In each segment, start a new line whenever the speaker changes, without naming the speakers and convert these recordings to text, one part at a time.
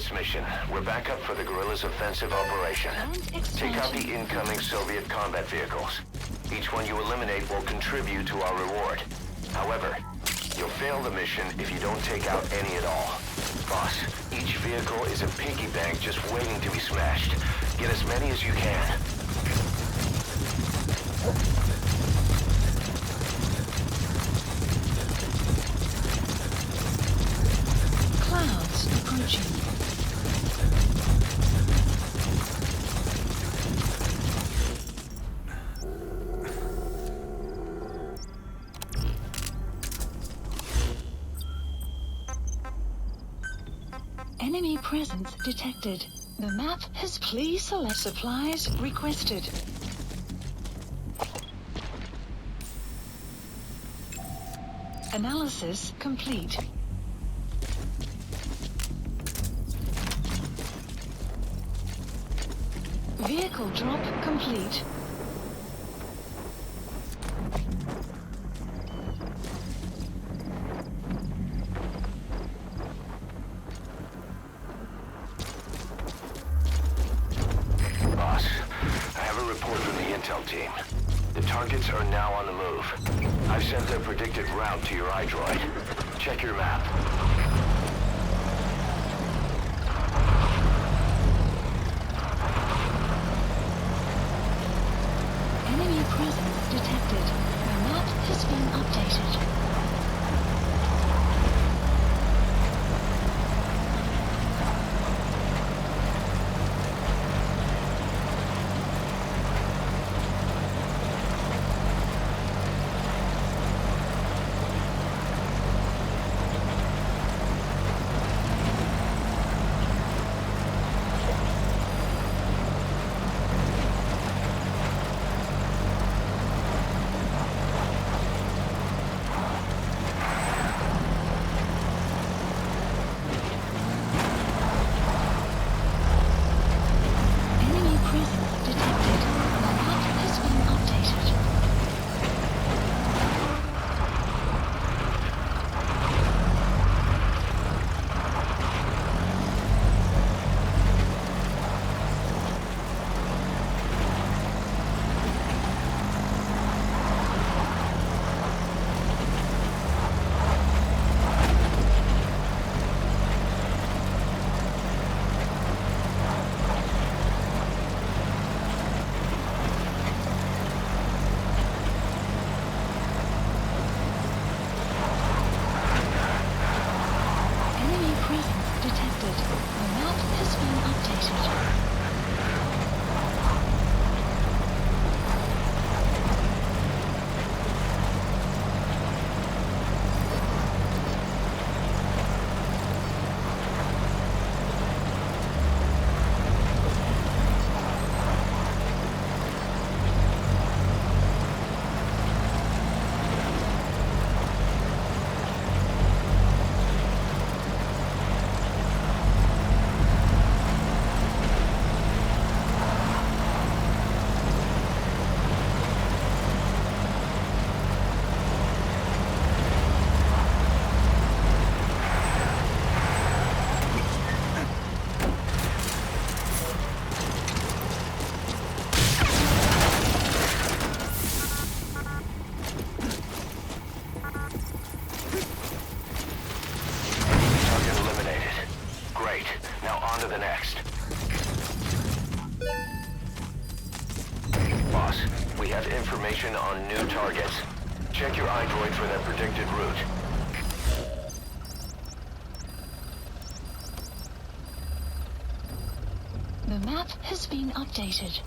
this mission. We're back up for the guerrillas' offensive operation. Take out the incoming Soviet combat vehicles. Each one you eliminate will contribute to our reward. However, you'll fail the mission if you don't take out any at all. Boss, each vehicle is a piggy bank just waiting to be smashed. Get as many as you can.
Clouds approaching. Enemy presence detected. The map has please select supplies requested. Analysis complete. Vehicle drop complete.
Boss, I have a report from the intel team. The targets are now on the move. I've sent their predicted route to your iDroid. Check your map.
Enemy presence detected. The map has been updated.
Information on new targets. Check your iDroid for that predicted route.
The map has been updated.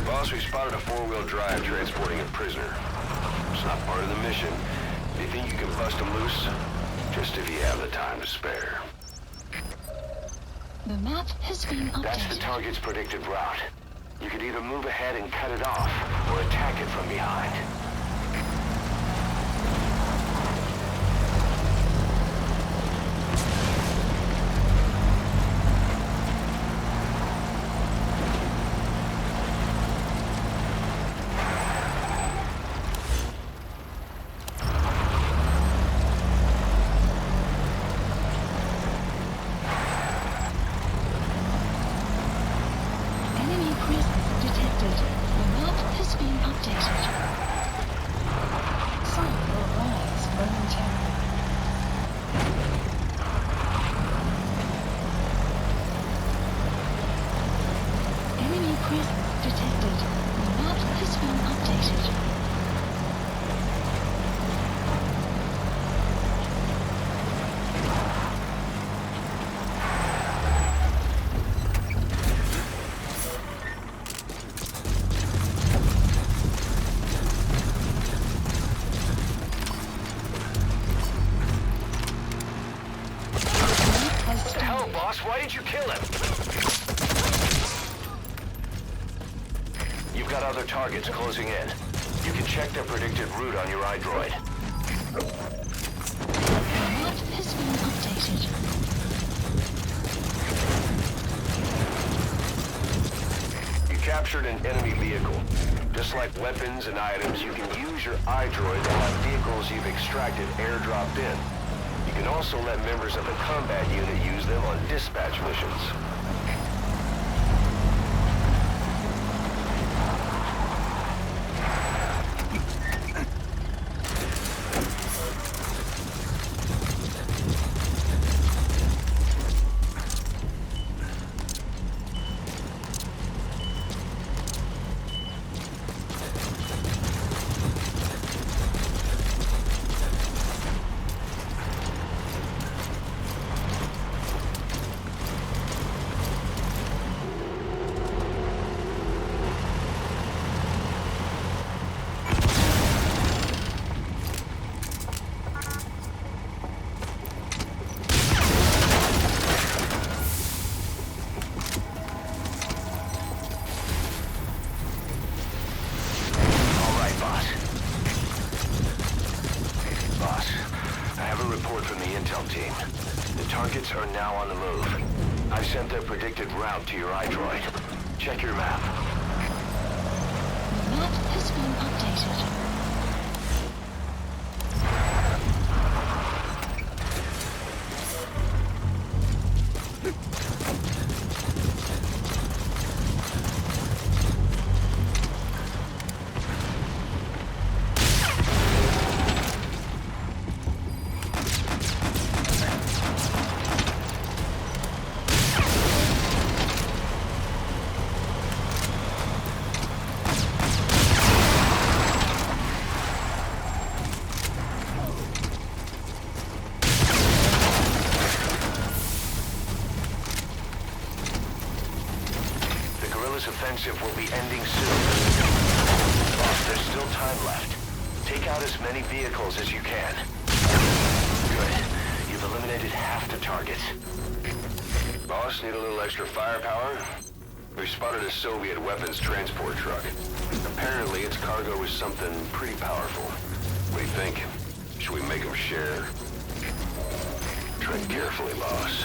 Boss, we spotted a four-wheel drive transporting a prisoner. It's not part of the mission. Do you think you can bust him loose? Just if you have the time to spare.
The map has been updated.
That's the target's predicted route. You could either move ahead and cut it off, or attack it from behind. Why did you kill him? You've got other targets closing in. You can check their predicted route on your iDroid.
The map has been updated.
You captured an enemy vehicle. Just like weapons and items, you can use your iDroid to have vehicles you've extracted airdropped in. You can also let members of the combat unit use them on dispatch missions. Targets are now on the move. I've sent their predicted route to your iDroid. Check your map.
The map has been updated.
guerrillas' offensive will be ending soon. Boss, there's still time left. Take out as many vehicles as you can. Good. You've eliminated half the targets. Boss, need a little extra firepower? We spotted a Soviet weapons transport truck. Apparently its cargo is something pretty powerful. What do you think? Should we make them share? Tread carefully, boss.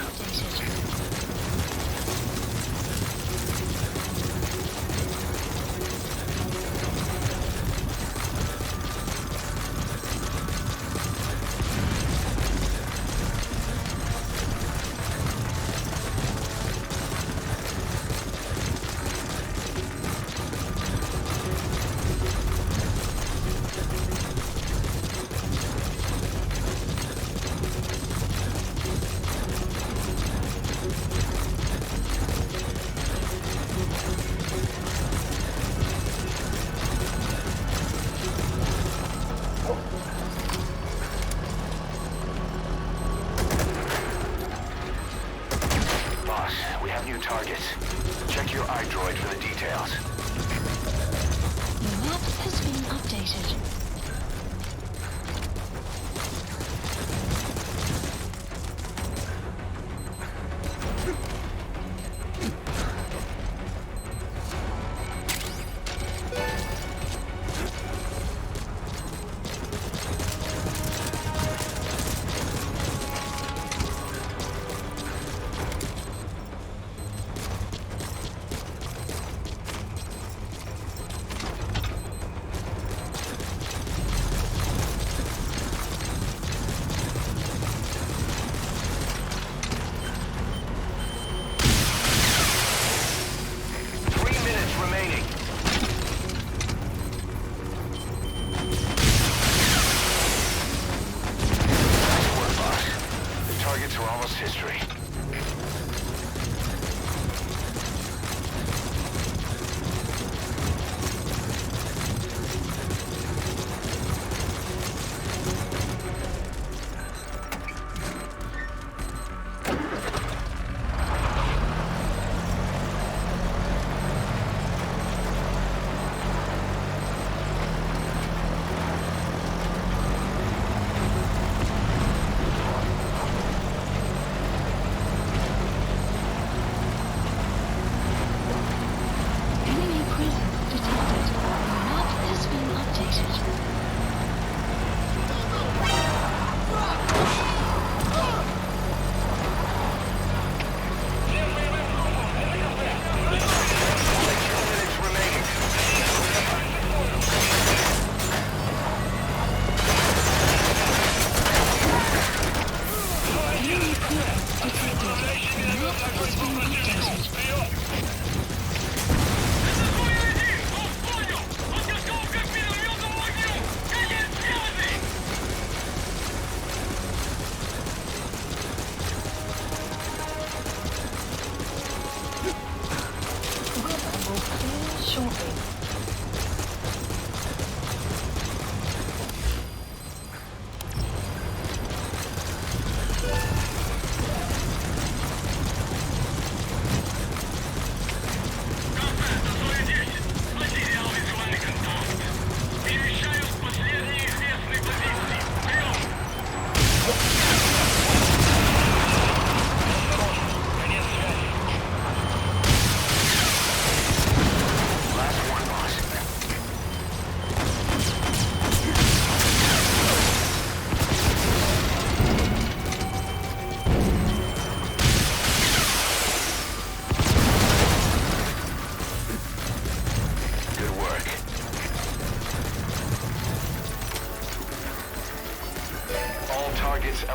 Targets. Check your iDroid for the details.
The map has been updated.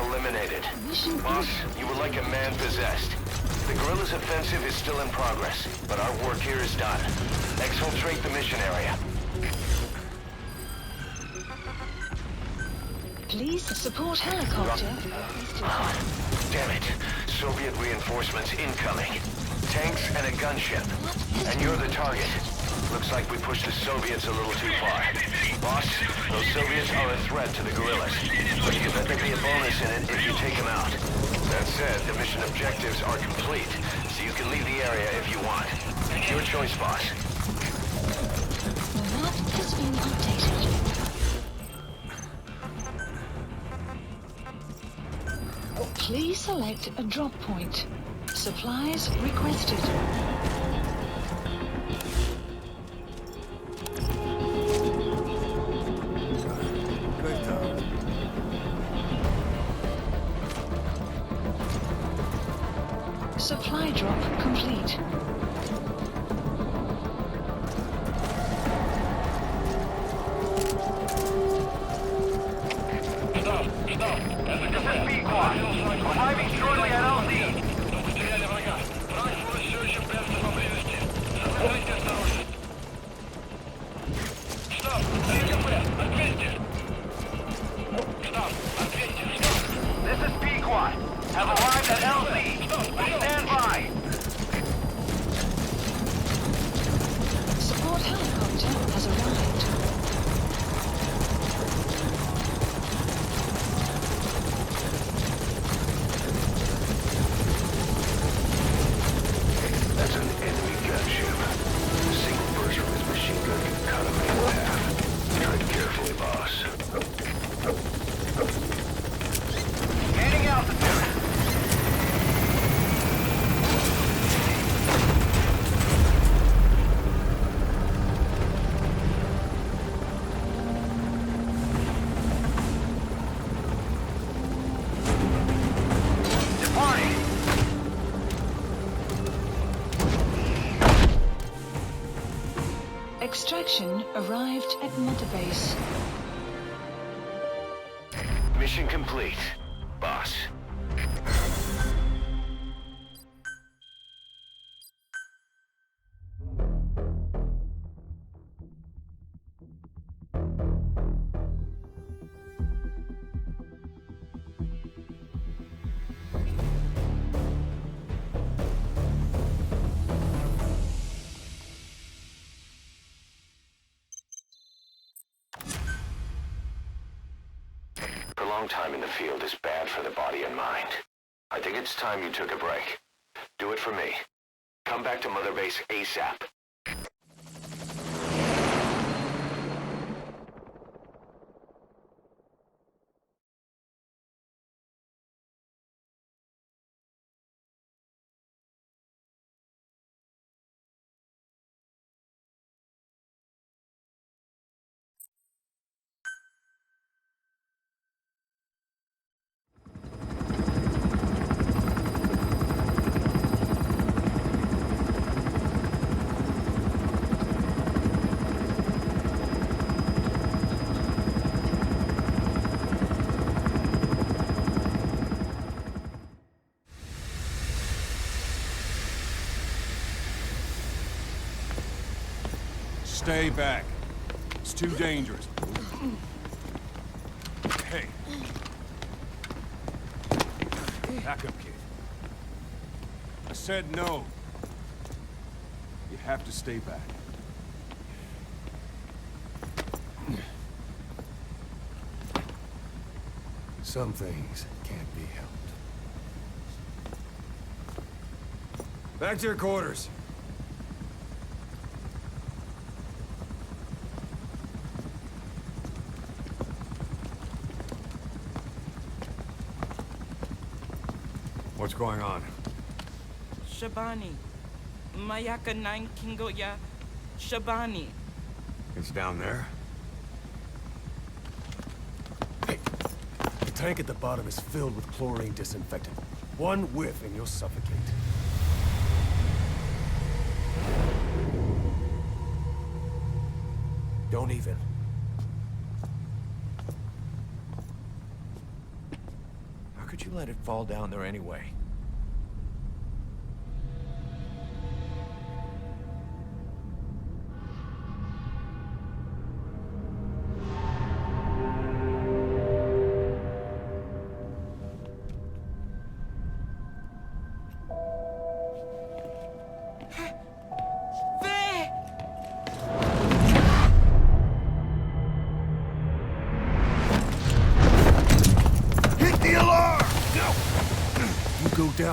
Eliminated. Boss, you were like a man possessed. The guerrillas' offensive is still in progress, but our work here is done. Exfiltrate the mission area.
Please support helicopter.
Damn it. Soviet reinforcements incoming. Tanks and a gunship. And you're the target. Looks like we pushed the Soviets a little too far. Boss, those Soviets are a threat to the guerrillas. But you bet there'd be a bonus in it if you take them out. That said, the mission objectives are complete, so you can leave the area if you want. Your choice, boss.
The map has been updated. Please select a drop point. Supplies requested. Supply drop complete.
Arriving shortly at LZ. This is Pequot. Have arrived at LZ. Stand by.
Support helicopter has arrived.
That's an enemy gunship. A single burst from his machine gun can cut him in half. Tread carefully, boss.
Gaining altitude. Departing.
Extraction arrived at Mother Base.
Mission complete, boss. Prolonged time in the field is bad for the body and mind. I think it's time you took a break. Do it for me. Come back to Mother Base ASAP.
Stay back. It's too dangerous. Hey. Back up, kid. I said no. You have to stay back.
Some things can't be helped. Back to your quarters. What's going on?
Shabani. Mayaka 9 Kingo ya Shabani.
It's down there. Hey, the tank at the bottom is filled with chlorine disinfectant. One whiff and you'll suffocate. Don't even. How could you let it fall down there anyway?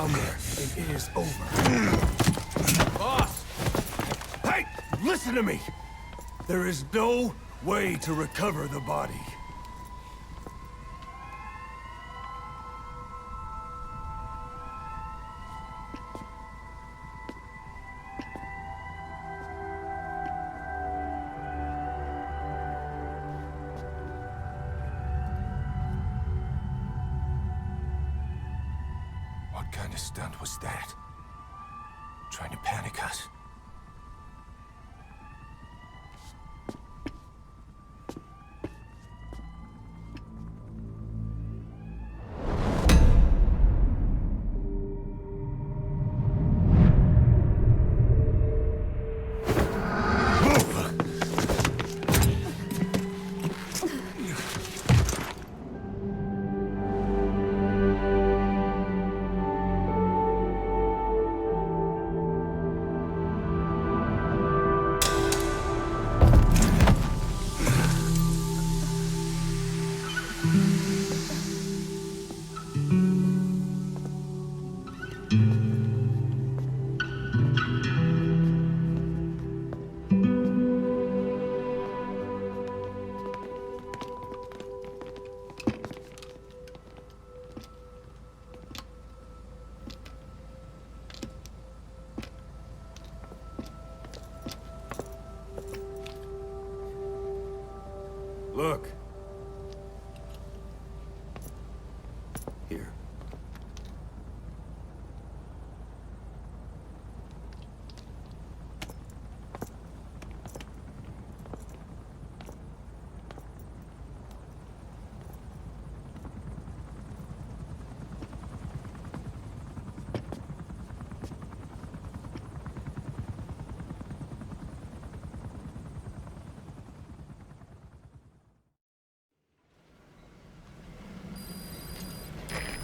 down there, and it is over. Boss! Hey! Listen to me! There is no way to recover the body. What kind of stunt was that? Trying to panic us? Look. Here.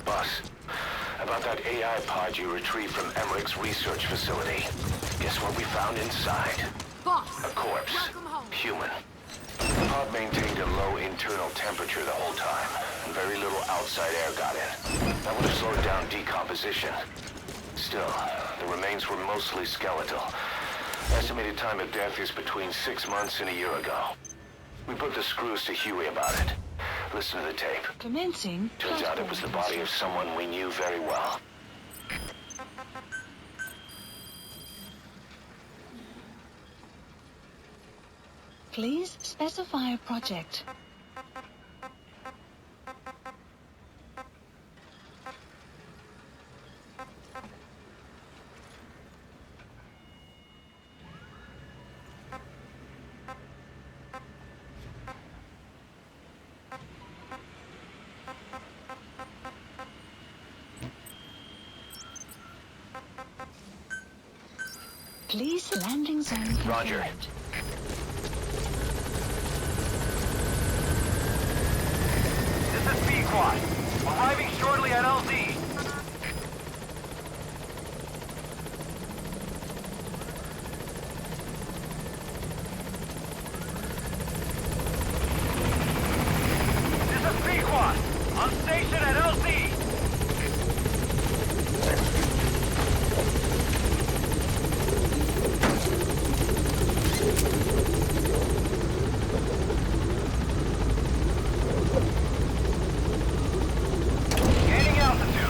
Boss, about that AI pod you retrieved from Emmerich's research facility. Guess what we found inside?
Boss!
A corpse.
Welcome home.
Human. The pod maintained a low internal temperature the whole time, and very little outside air got in. That would have slowed down decomposition. Still, the remains were mostly skeletal. Estimated time of death is between 6 months and a year ago. We put the screws to Huey about it. Listen to the tape.
Commencing.
Turns out it was the body of someone we knew very well.
Please specify a project. Please landing zone confirmed.
Roger.
This is B-Quad. Arriving shortly at LZ. This is B-Quad. On station at LZ. Gaining altitude.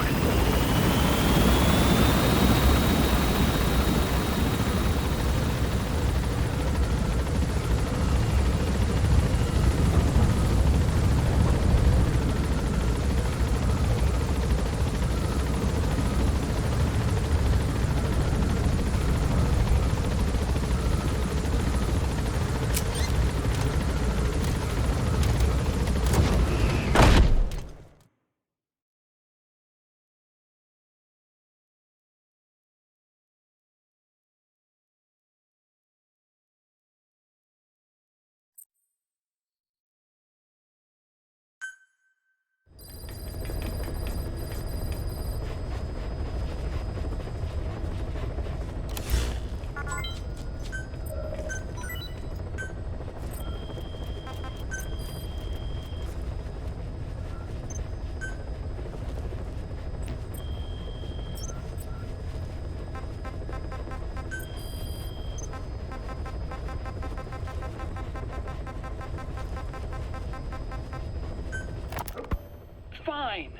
fine.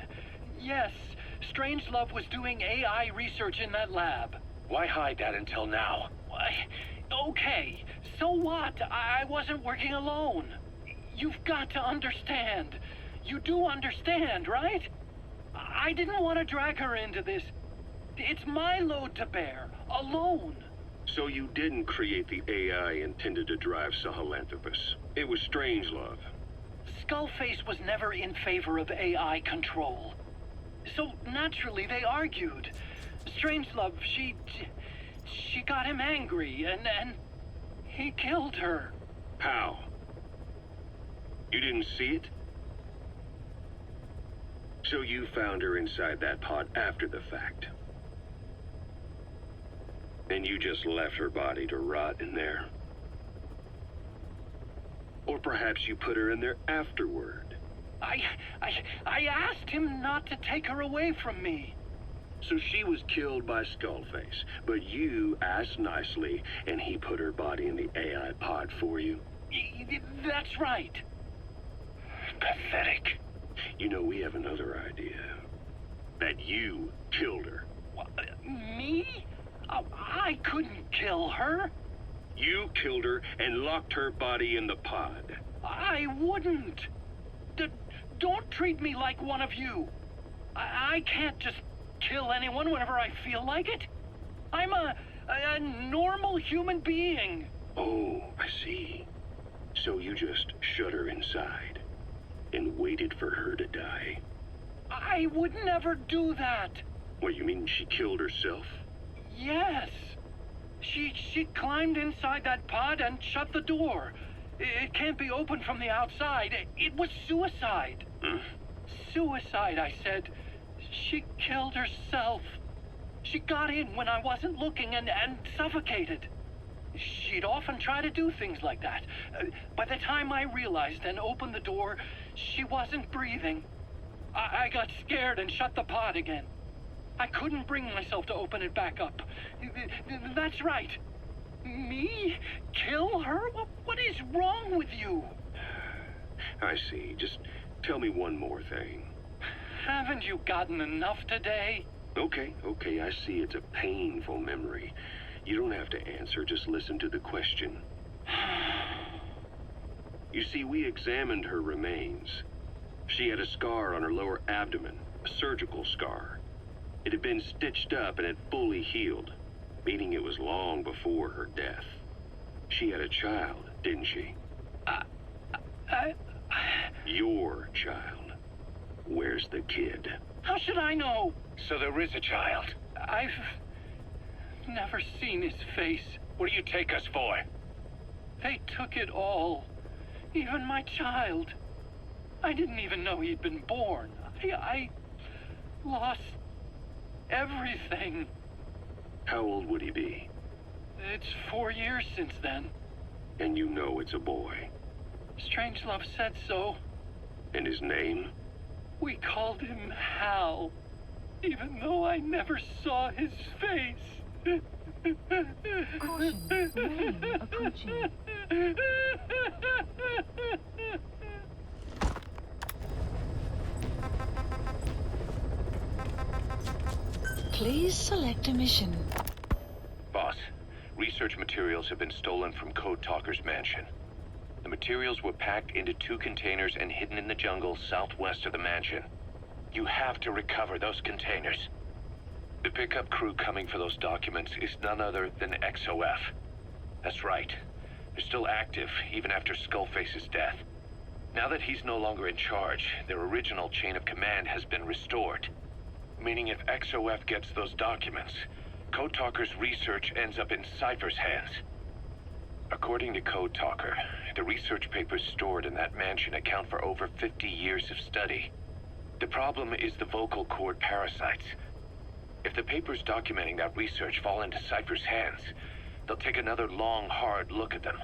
Yes, Strangelove was doing AI research in that lab.
Why hide that until now?
Okay, so what? I wasn't working alone. You've got to understand. You do understand, right? I didn't want to drag her into this. It's my load to bear, alone.
So you didn't create the AI intended to drive Sahelanthropus. It was Strangelove.
Skullface was never in favor of AI control. So naturally they argued. Strangelove, she got him angry and he killed her.
How? You didn't see it? So you found her inside that pod after the fact. And you just left her body to rot in there. Or perhaps you put her in there afterward.
I asked him not to take her away from me.
So she was killed by Skullface, but you asked nicely, and he put her body in the AI pod for you?
That's right.
Pathetic. You know, we have another idea. That you killed her.
Me? I couldn't kill her.
You killed her and locked her body in the pod.
I wouldn't. Don't treat me like one of you. I can't just kill anyone whenever I feel like it. I'm a normal human being.
Oh, I see. So you just shut her inside and waited for her to die.
I would never do that.
What, you mean she killed herself?
Yes. She climbed inside that pod and shut the door. It can't be opened from the outside. It was suicide. Suicide, I said. She killed herself. She got in when I wasn't looking and suffocated. She'd often try to do things like that. By the time I realized and opened the door, she wasn't breathing. I got scared and shut the pod again. I couldn't bring myself to open it back up. That's right. Me? Kill her? What is wrong with you?
I see. Just tell me one more thing.
Haven't you gotten enough today?
Okay, I see it's a painful memory. You don't have to answer, just listen to the question. You see, we examined her remains. She had a scar on her lower abdomen, a surgical scar. It had been stitched up and had fully healed, meaning it was long before her death. She had a child, didn't she? Your child. Where's the kid?
How should I know?
So there is a child.
I've never seen his face.
What do you take us for?
They took it all. Even my child. I didn't even know he'd been born. I lost everything.
How old would he be?
It's 4 years since then.
And you know it's a boy.
Strangelove said so.
And his name?
We called him Hal, even though I never saw his face.
Caution, rain approaching. Please select a mission.
Boss, research materials have been stolen from Code Talker's mansion. The materials were packed into 2 containers and hidden in the jungle southwest of the mansion. You have to recover those containers. The pickup crew coming for those documents is none other than XOF. That's right. They're still active, even after Skullface's death. Now that he's no longer in charge, their original chain of command has been restored. Meaning if XOF gets those documents, Code Talker's research ends up in Cypher's hands. According to Code Talker, the research papers stored in that mansion account for over 50 years of study. The problem is the vocal cord parasites. If the papers documenting that research fall into Cypher's hands, they'll take another long, hard look at them.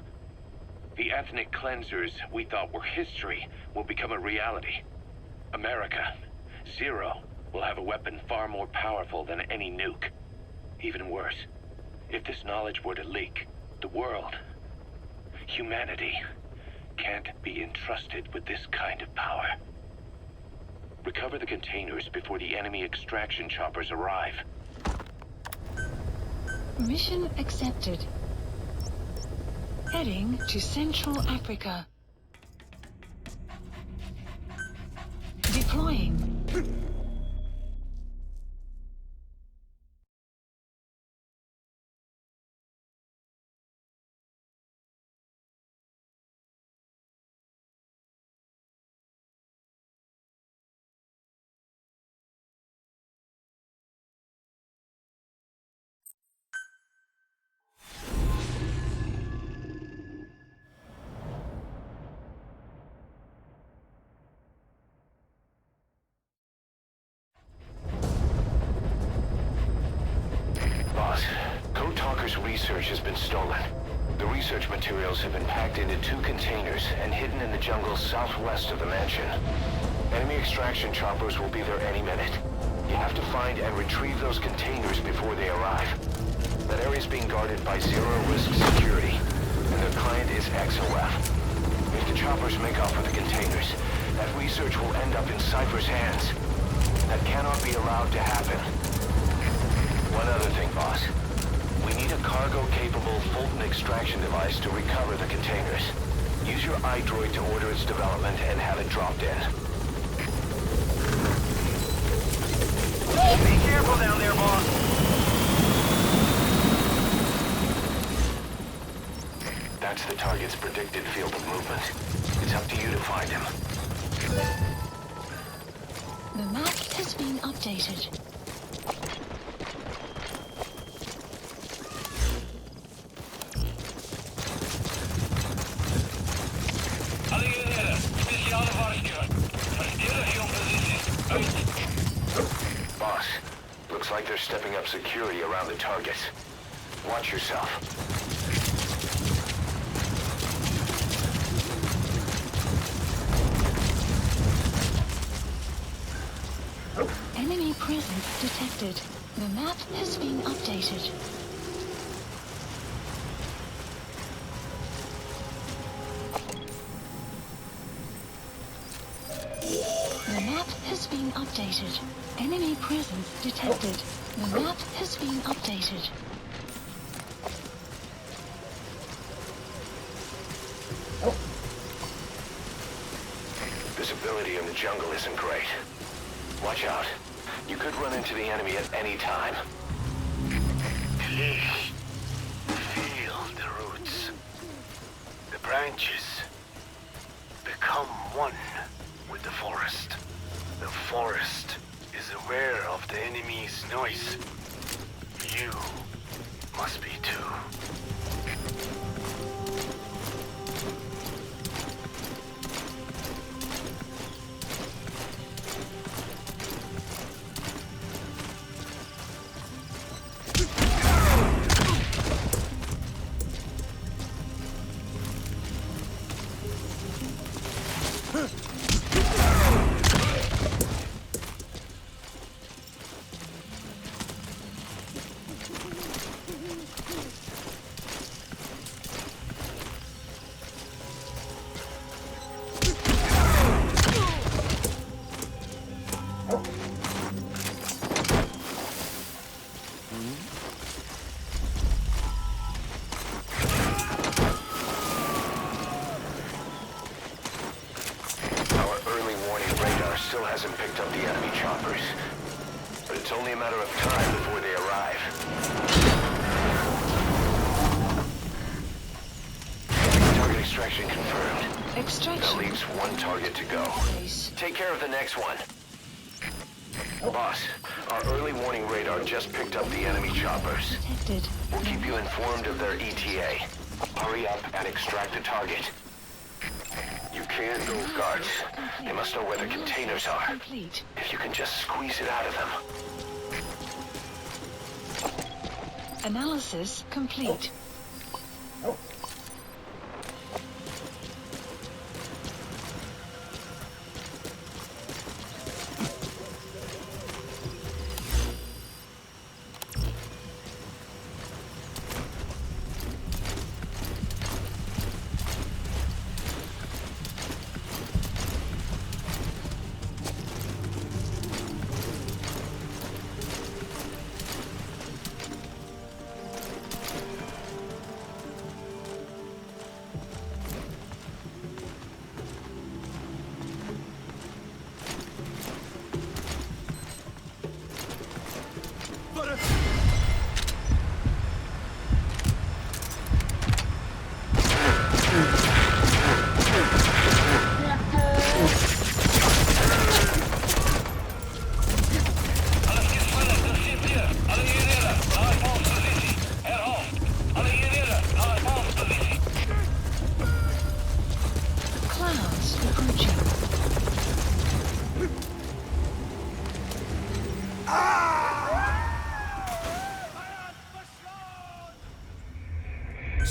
The ethnic cleansers we thought were history will become a reality. America, Zero, will have a weapon far more powerful than any nuke. Even worse, if this knowledge were to leak, the world, humanity, can't be entrusted with this kind of power. Recover the containers before the enemy extraction choppers arrive.
Mission accepted. Heading to Central Africa. Deploying.
Research has been stolen. The research materials have been packed into 2 containers and hidden in the jungle southwest of the mansion. Enemy extraction choppers will be there any minute. You have to find and retrieve those containers before they arrive. That area is being guarded by zero-risk security, and their client is XOF. If the choppers make off with the containers, that research will end up in Cypher's hands. That cannot be allowed to happen. One other thing, boss. We need a cargo-capable Fulton extraction device to recover the containers. Use your iDroid to order its development and have it dropped in.
Be careful down there, boss.
That's the target's predicted field of movement. It's up to you to find him.
The map has been updated.
Boss, looks like they're stepping up security around the targets. Watch yourself.
Enemy presence detected. The map has been updated. The map has been updated. Enemy presence detected. The map has been updated.
Visibility in the jungle isn't great. Watch out. You could run into the enemy at any time.
Please, feel the roots. The branches become one with the forest. The forest is aware of the enemy's noise. You must be too.
Still hasn't picked up the enemy choppers, but it's only a matter of time before they arrive. Target extraction confirmed.
Extraction.
That leaves 1 target to go. Take care of the next one. Boss, our early warning radar just picked up the enemy choppers.
Detected.
We'll keep you informed of their ETA. Hurry up and extract the target. You can't move guards. They must know where the containers are.
Complete.
If you can just squeeze it out of them.
Analysis complete.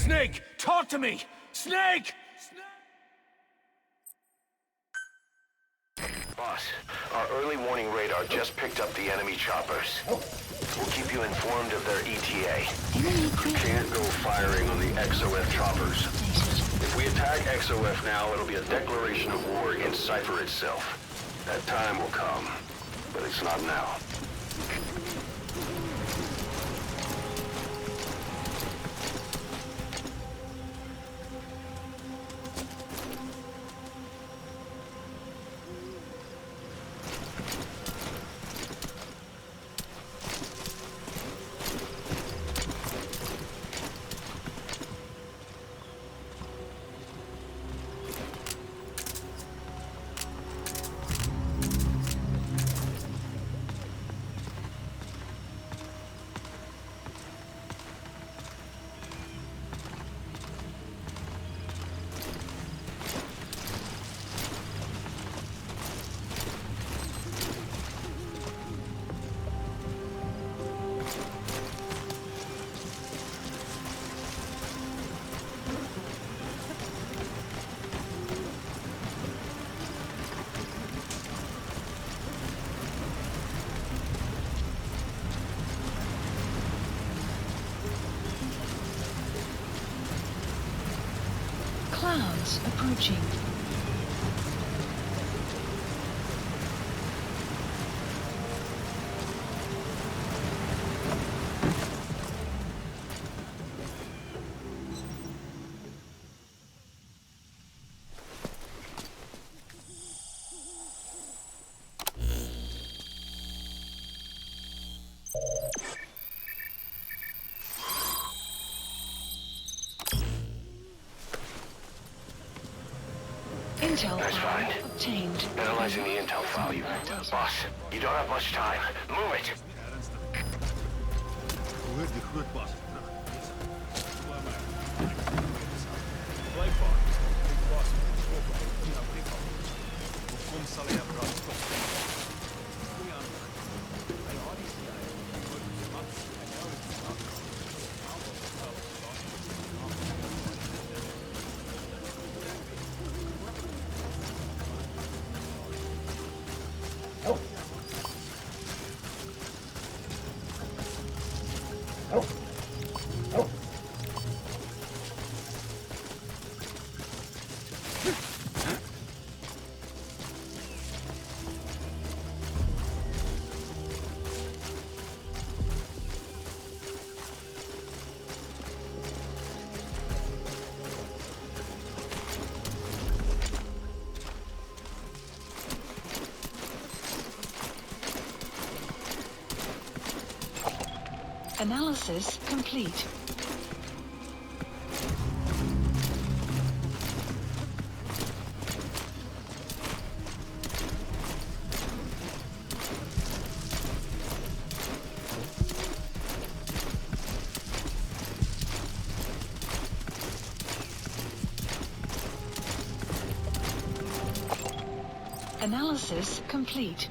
Snake! Talk to me! Snake!
Boss, our early warning radar just picked up the enemy choppers. We'll keep you informed of their ETA.
Enemy presence
Can't go firing on the XOF choppers.
updated.
If we attack XOF now, it'll be a declaration of war against Cypher itself. That time will come, but it's not now.
Clouds approaching. Intel
That's
file
fine.
obtained.
Analyzing the intel file. Boss, you don't have much time. Move it!
Analysis complete. Analysis complete.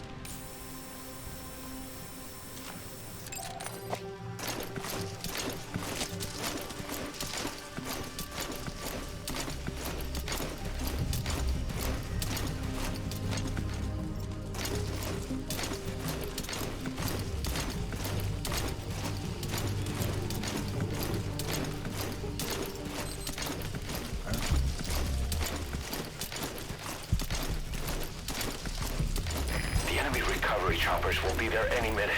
The enemy recovery choppers will be there any minute.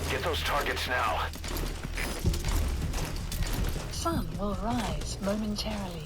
Get those targets now.
Sun will rise momentarily.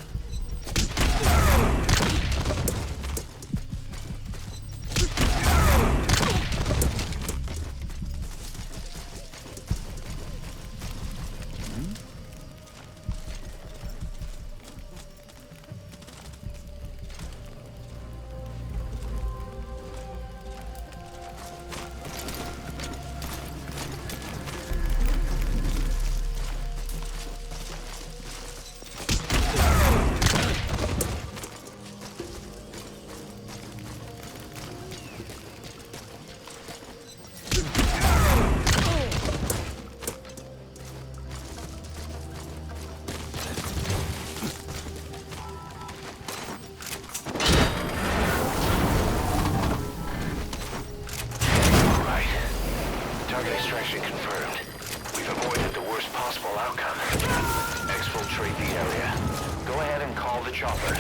chopper.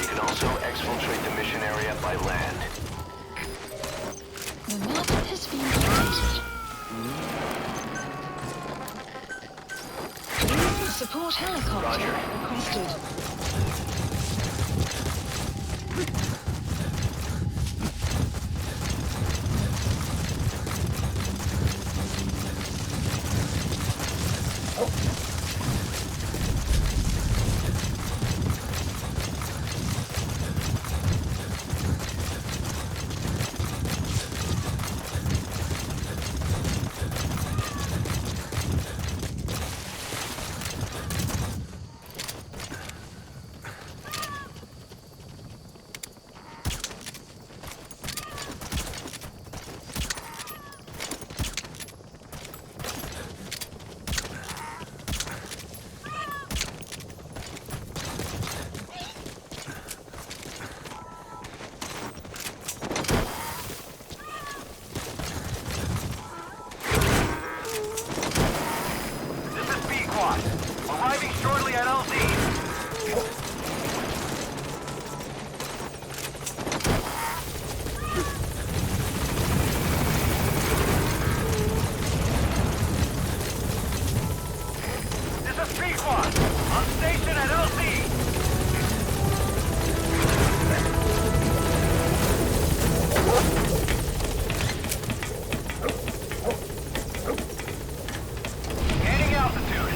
You can also exfiltrate the mission area by land.
The map has been updated. Support helicopter requested.
Arriving shortly at LZ. This is P-Quad. On station at LZ. Gaining altitude.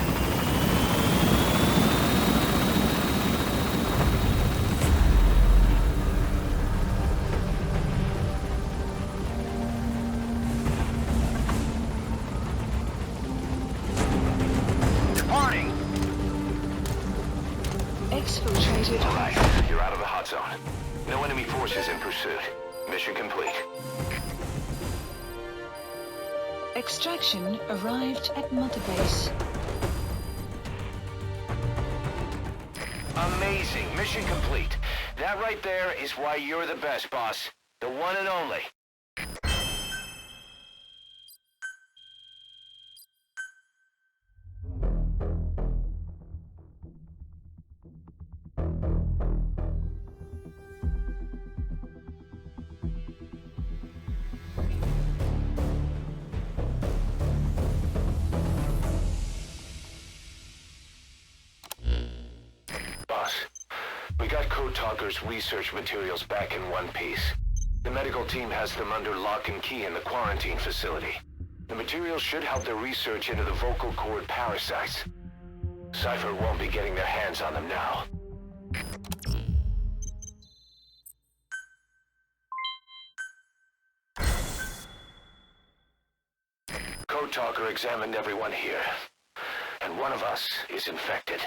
Departing.
Exfiltrated.
All right, you're out of the hot zone. No enemy forces in pursuit. Mission complete.
Extraction arrived at Mother Base.
Amazing. Mission complete. That right there is why you're the best, boss. The one and only. Boss, we got Code Talker's research materials back in one piece. The medical team has them under lock and key in the quarantine facility. The materials should help their research into the vocal cord parasites. Cypher won't be getting their hands on them now. Code Talker examined everyone here, and one of us is infected.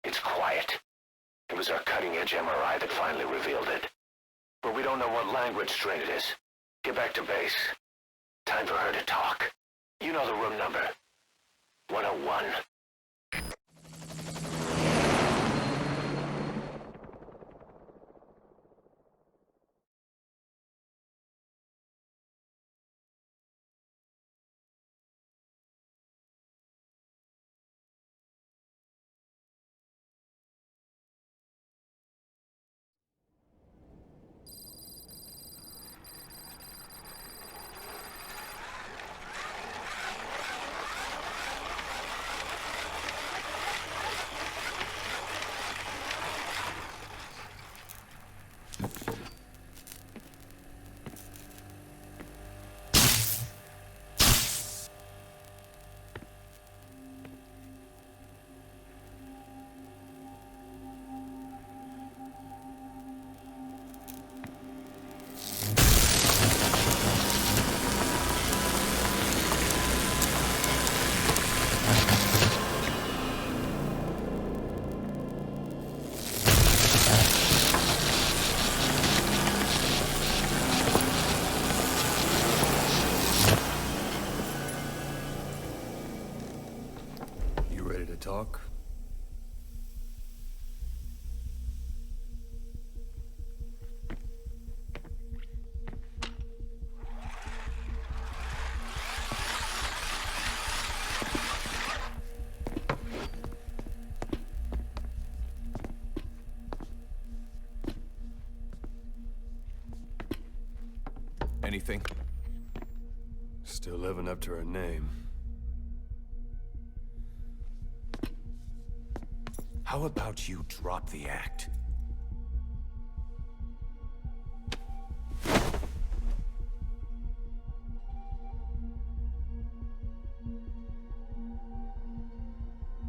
It's quiet. It was our cutting-edge MRI that finally revealed it. But we don't know what language strain it is. Get back to base. Time for her to talk. You know the room number. 101.
Talk? anything.
Still living up to her name.
How about you drop the act?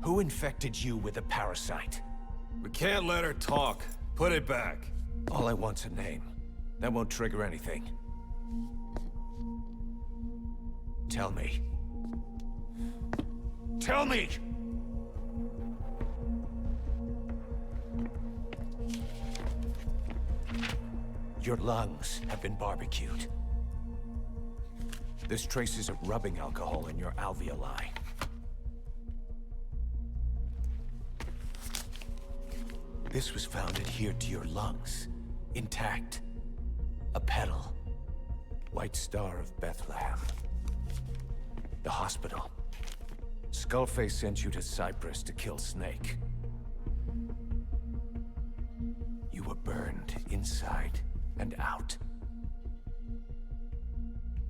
Who infected you with a parasite?
We can't let her talk. Put it back.
All I want's a name. That won't trigger anything. Tell me. Tell me! Your lungs have been barbecued. There's traces of rubbing alcohol in your alveoli. This was found adhered to your lungs, intact. A petal. White Star of Bethlehem. The hospital. Skullface sent you to Cyprus to kill Snake. You were burned inside and out.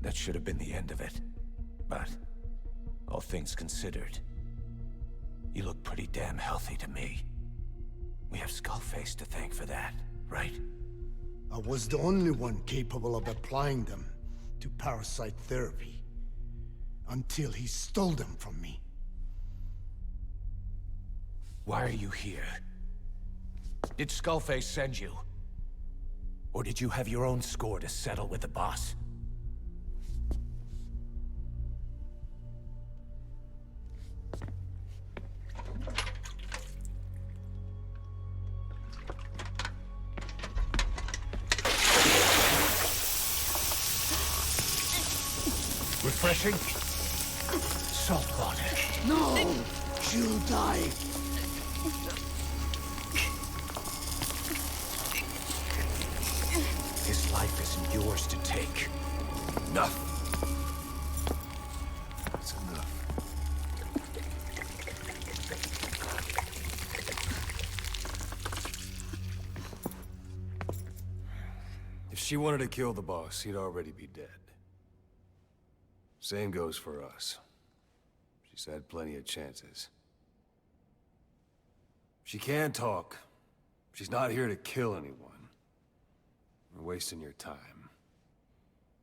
That should have been the end of it. But, all things considered, you look pretty damn healthy to me. We have Skullface to thank for that, right?
I was the only one capable of applying them to parasite therapy. Until he stole them from me.
Why are you here? Did Skullface send you? Or did you have your own score to settle with the boss? Refreshing? Salt water.
No! She'll die!
His life isn't yours to take. Enough.
That's enough. If she wanted to kill the boss, he'd already be dead. Same goes for us. She's had plenty of chances. She can talk. She's not here to kill anyone. We're wasting your time.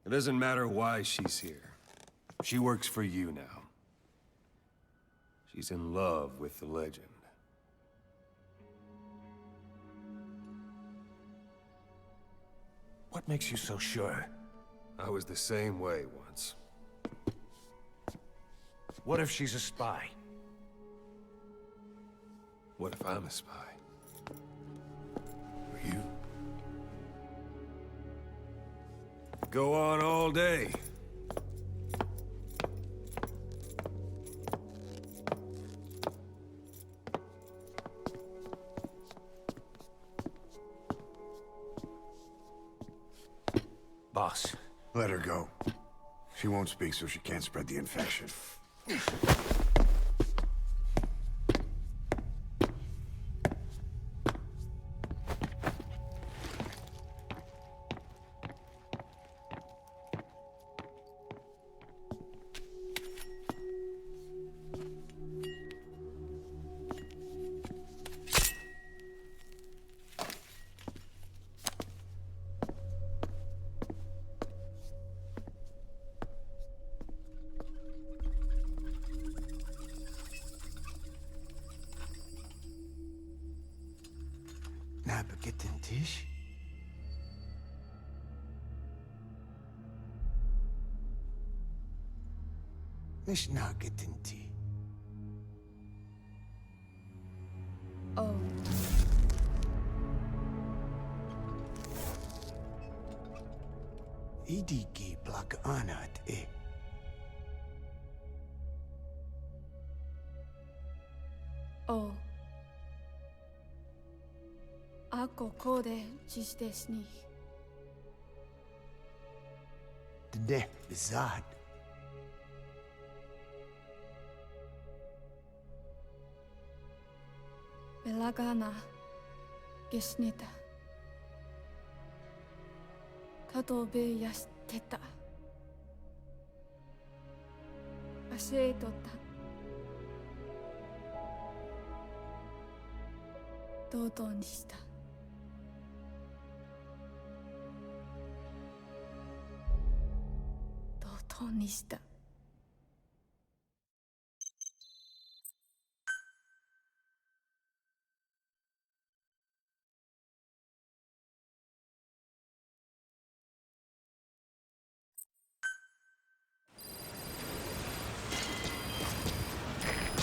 It doesn't matter why she's here. She works for you now. She's in love with the legend.
What makes you so sure?
I was the same way once.
What if she's a spy?
What if I'm a spy? For you? Go on all day.
Boss.
Let her go. She won't speak so she can't spread the infection.
Napagitin Tish? Mish Nagitin Ti.
Oh.
Idiki Plak Anat E.
Oh. Ako kode cisdesni.
Dne Bizad.
Belagana gesnita. Kato be yas てた。教えとった。同等にした。同等にした。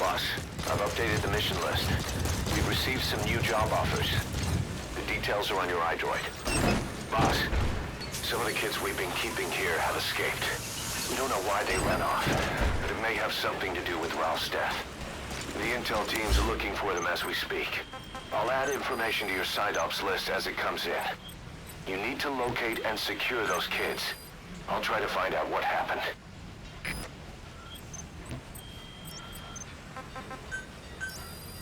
Boss, I've updated the mission list. We've received some new job offers. The details are on your iDroid. Boss, some of the kids we've been keeping here have escaped. We don't know why they ran off, but it may have something to do with Ralph's death. The intel teams are looking for them as we speak. I'll add information to your side ops list as it comes in. You need to locate and secure those kids. I'll try to find out what happened.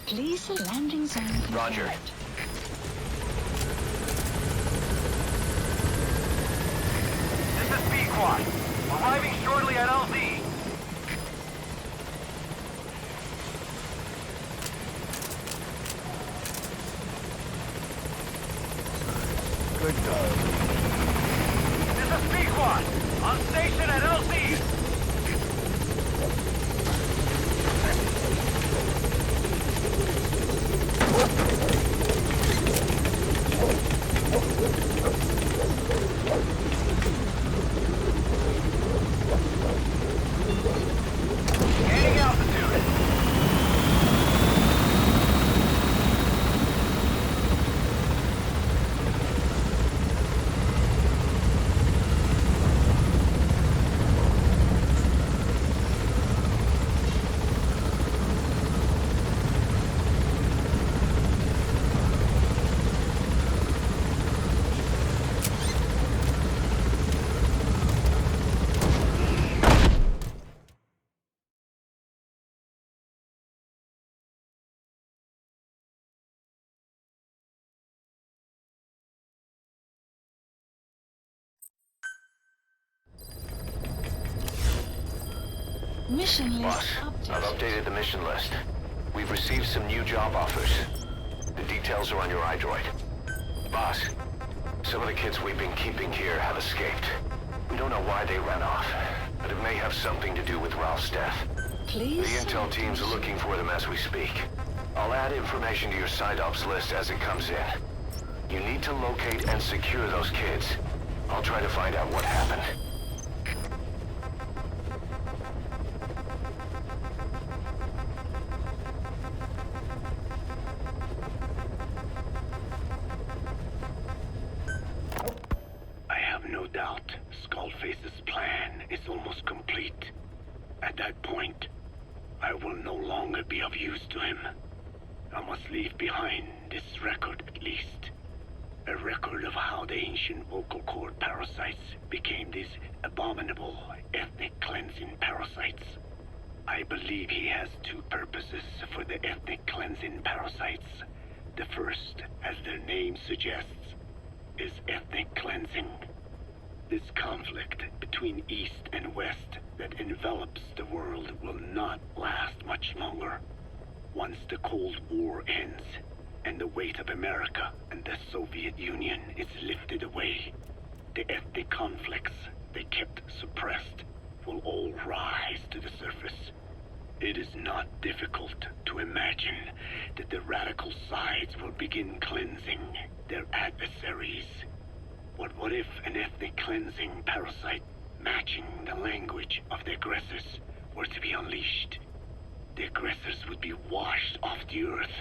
Please the landing zone.
Roger.
This is B-Quad. Arriving shortly at LZ.
Good dog.
This is B-Quad. On station at LZ. Gaining altitude.
Mission list
Boss, I've
updated.
updated the mission list. We've received some new job offers. The details are on your iDroid. Boss, some of the kids we've been keeping here have escaped. We don't know why they ran off, but it may have something to do with Ralph's death.
Please.
The intel teams are looking for them as we speak. I'll add information to your side ops list as it comes in. You need to locate and secure those kids. I'll try to find out what happened.
I have no doubt Skullface's plan is almost complete. At that point, I will no longer be of use to him. I must leave behind this record at least. A record of how the ancient vocal cord parasites became these abominable ethnic cleansing parasites. I believe he has two purposes for the ethnic cleansing parasites. The first, as their name suggests, is ethnic cleansing. This conflict between East and West that envelops the world will not last much longer. Once the Cold War ends, and the weight of America and the Soviet Union is lifted away, the ethnic conflicts they kept suppressed will all rise to the surface. It is not difficult to imagine that the radical sides will begin cleansing their adversaries. But what if an ethnic cleansing parasite matching the language of the aggressors were to be unleashed? The aggressors would be washed off the earth.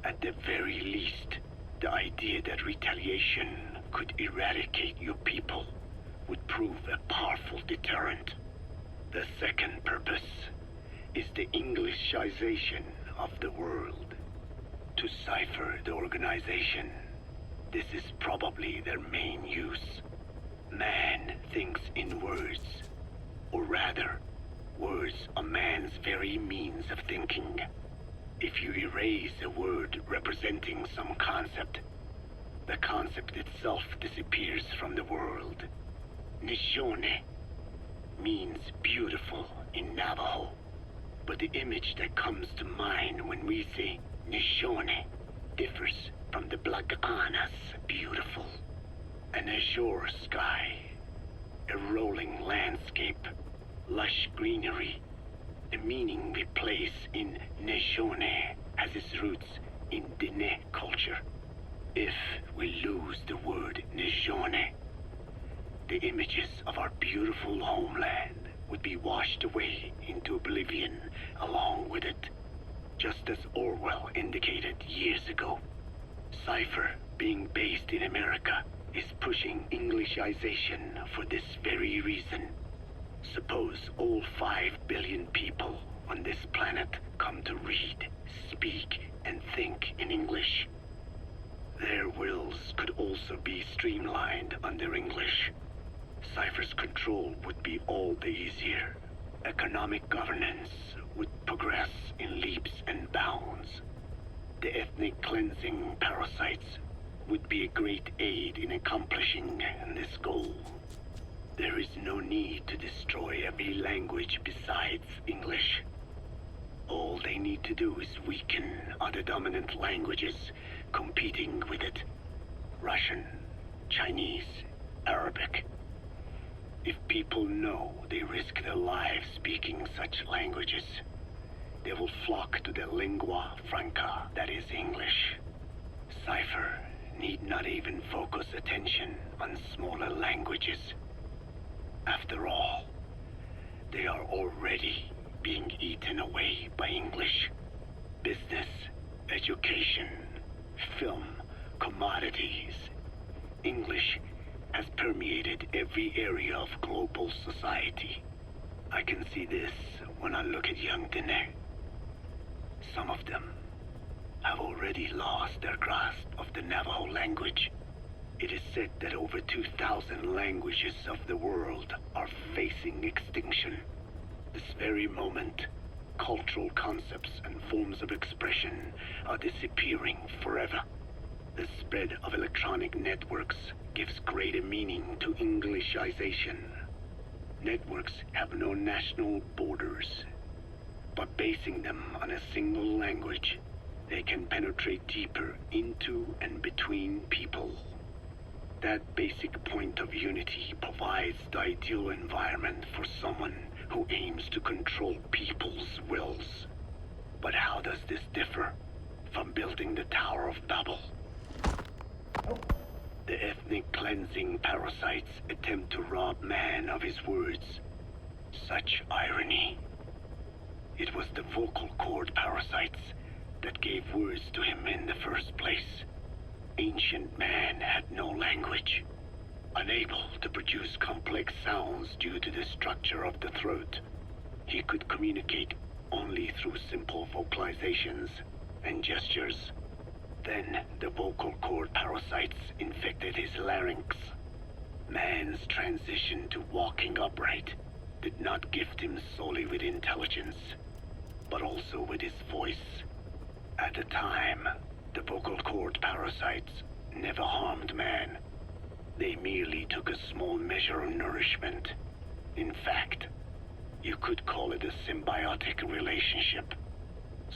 At the very least, the idea that retaliation could eradicate your people would prove a powerful deterrent. The second purpose is the Englishization of the world. To cipher the organization, this is probably their main use. Man thinks in words, or rather, words are man's very means of thinking. If you erase a word representing some concept, the concept itself disappears from the world.
Nishone means beautiful in Navajo. But the image that comes to mind when we say Nishone differs from the Blagana's beautiful. An azure sky, a rolling landscape, lush greenery. The meaning we place in Nishone has its roots in Dene culture. If we lose the word Nishone, the images of our beautiful homeland would be washed away into oblivion along with it, just as Orwell indicated years ago. Cypher, being based in America, is pushing Englishization for this very reason. Suppose all 5 billion people on this planet come to read, speak, and think in English. Their wills could also be streamlined under English. Cypher's control would be all the easier. Economic governance would progress in leaps and bounds. The ethnic cleansing parasites would be a great aid in accomplishing this goal. There is no need to destroy every language besides English. All they need to do is weaken other dominant languages competing with it. Russian, Chinese, Arabic. If people know they risk their lives speaking such languages, they will flock to the lingua franca that is English. Cypher need not even focus attention on smaller languages. After all, they are already being eaten away by English. Business, education, film, commodities. English has permeated every area of global society. I can see this when I look at young Dene. Some of them have already lost their grasp of the Navajo language. It is said that over 2,000 languages of the world are facing extinction. This very moment, cultural concepts and forms of expression are disappearing forever. The spread of electronic networks gives greater meaning to Englishization. Networks have no national borders. By basing them on a single language, they can penetrate deeper into and between people. That basic point of unity provides the ideal environment for someone who aims to control people's wills. But how does this differ from building the Tower of Babel? The ethnic cleansing parasites attempt to rob man of his words. Such irony. It was the vocal cord parasites that gave words to him in the first place. Ancient man had no language, unable to produce complex sounds due to the structure of the throat. He could communicate only through simple vocalizations and gestures. Then the vocal cord parasites infected his larynx. Man's transition to walking upright did not gift him solely with intelligence, but also with his voice. At the time, the vocal cord parasites never harmed man. They merely took a small measure of nourishment. In fact, you could call it a symbiotic relationship.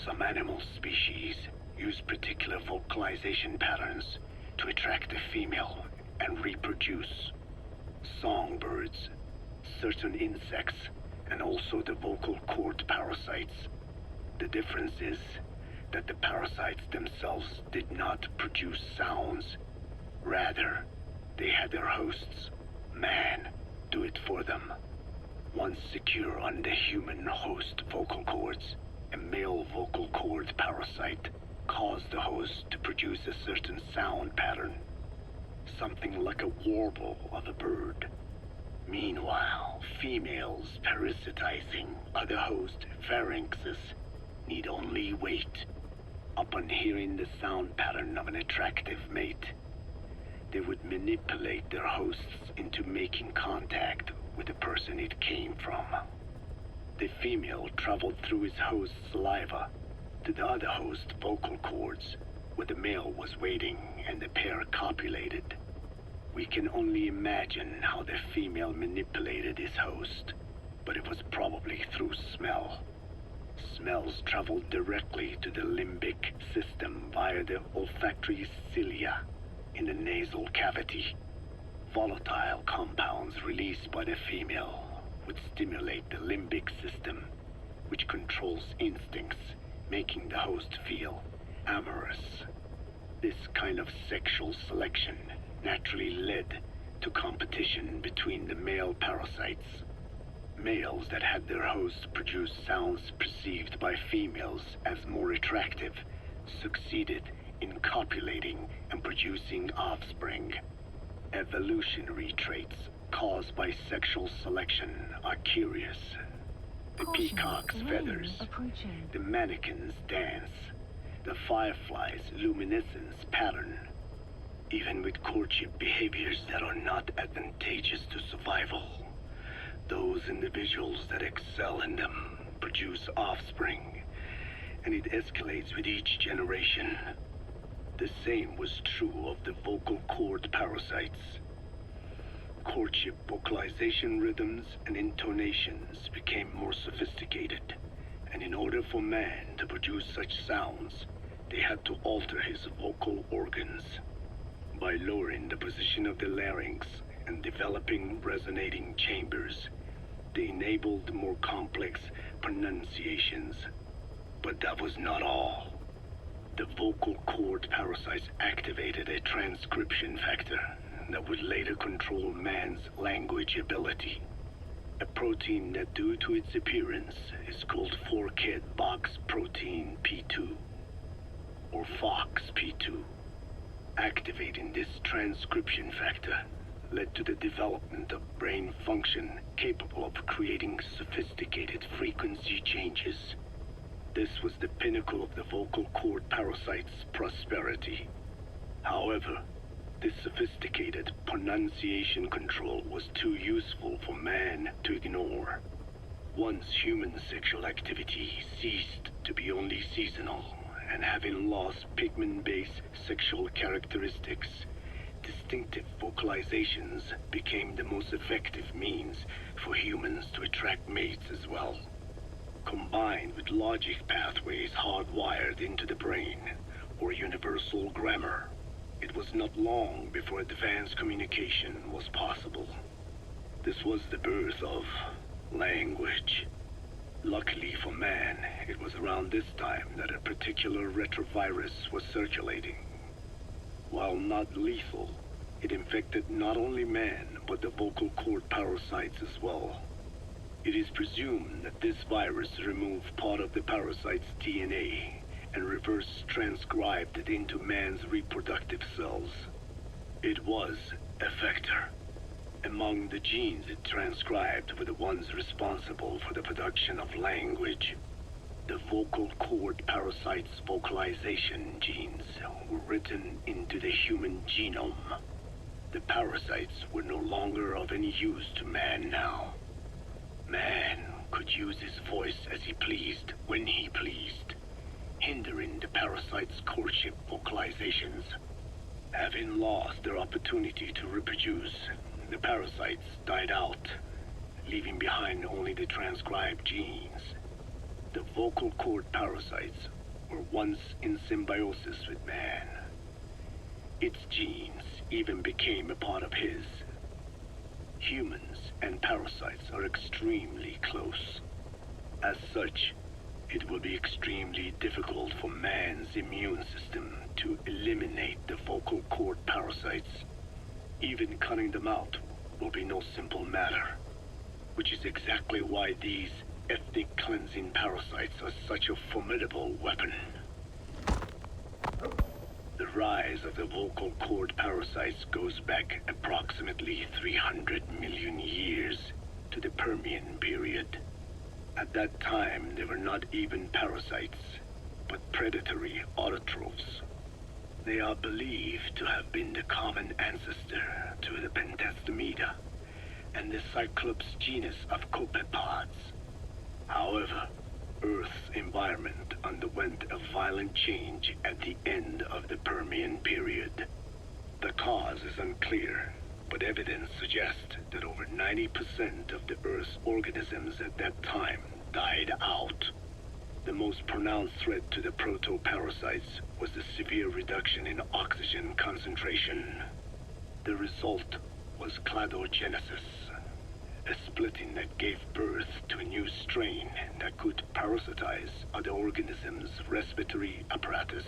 Some animal species use particular vocalization patterns to attract a female and reproduce. Songbirds, certain insects, and also the vocal cord parasites. The difference is that the parasites themselves did not produce sounds. Rather, they had their hosts, man, do it for them. Once secure on the human host vocal cords, a male vocal cord parasite caused the host to produce a certain sound pattern, something like a warble of a bird. Meanwhile, females parasitizing other host pharynxes need only wait. Upon hearing the sound pattern of an attractive mate, they would manipulate their hosts into making contact with the person it came from. The female traveled through his host's saliva to the other host's vocal cords, where the male was waiting and the pair copulated. We can only imagine how the female manipulated his host, but it was probably through smell. Smells traveled directly to the limbic system via the olfactory cilia in the nasal cavity. Volatile compounds released by the female would stimulate the limbic system, which controls instincts, making the host feel amorous. This kind of sexual selection naturally led to competition between the male parasites. Males that had their hosts produce sounds perceived by females as more attractive succeeded in copulating and producing offspring. Evolutionary traits caused by sexual selection are curious. The peacock's feathers, the mannequin's dance, the firefly's luminescence pattern. Even with courtship behaviors that are not advantageous to survival, those individuals that excel in them produce offspring, and it escalates with each generation. The same was true of the vocal cord parasites. Courtship vocalization rhythms and intonations became more sophisticated, and in order for man to produce such sounds, they had to alter his vocal organs. By lowering the position of the larynx and developing resonating chambers, they enabled more complex pronunciations. But that was not all. The vocal cord parasites activated a transcription factor that would later control man's language ability. A protein that, due to its appearance, is called forkhead box protein P2, or FOXP2. Activating this transcription factor led to the development of brain function capable of creating sophisticated frequency changes. This was the pinnacle of the vocal cord parasite's prosperity. However, this sophisticated pronunciation control was too useful for man to ignore. Once human sexual activity ceased to be only seasonal, and having lost pigment-based sexual characteristics, distinctive vocalizations became the most effective means for humans to attract mates as well. Combined with logic pathways hardwired into the brain, or universal grammar, it was not long before advanced communication was possible. This was the birth of language. Luckily for man, it was around this time that a particular retrovirus was circulating. While not lethal, it infected not only man, but the vocal cord parasites as well. It is presumed that this virus removed part of the parasite's DNA and reverse transcribed it into man's reproductive cells. It was a vector. Among the genes it transcribed were the ones responsible for the production of language. The vocal cord parasite's vocalization genes were written into the human genome. The parasites were no longer of any use to man now. Man could use his voice as he pleased, when he pleased, hindering the parasite's courtship vocalizations. Having lost their opportunity to reproduce, the parasites died out, leaving behind only the transcribed genes. The vocal cord parasites were once in symbiosis with man. Its genes even became a part of his. Humans and parasites are extremely close. As such, it will be extremely difficult for man's immune system to eliminate the vocal cord parasites. Even cutting them out will be no simple matter, which is exactly why these ethnic cleansing parasites are such a formidable weapon. The rise of the vocal cord parasites goes back approximately 300 million years to the Permian period. At that time, they were not even parasites, but predatory autotrophs. They are believed to have been the common ancestor to the Pentastomida and the Cyclops genus of copepods. However, Earth's environment underwent a violent change at the end of the Permian period. The cause is unclear, but evidence suggests that over 90% of the Earth's organisms at that time died out. The most pronounced threat to the proto-parasites was the severe reduction in oxygen concentration. The result was cladogenesis, a splitting that gave birth to a new strain that could parasitize other organisms' respiratory apparatus.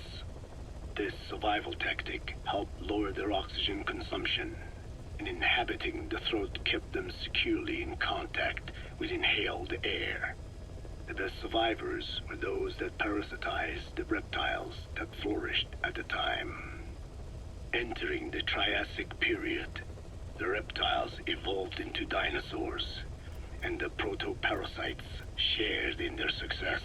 This survival tactic helped lower their oxygen consumption, and inhabiting the throat kept them securely in contact with inhaled air. The best survivors were those that parasitized the reptiles that flourished at the time. Entering the Triassic period, the reptiles evolved into dinosaurs, and the proto-parasites shared in their success.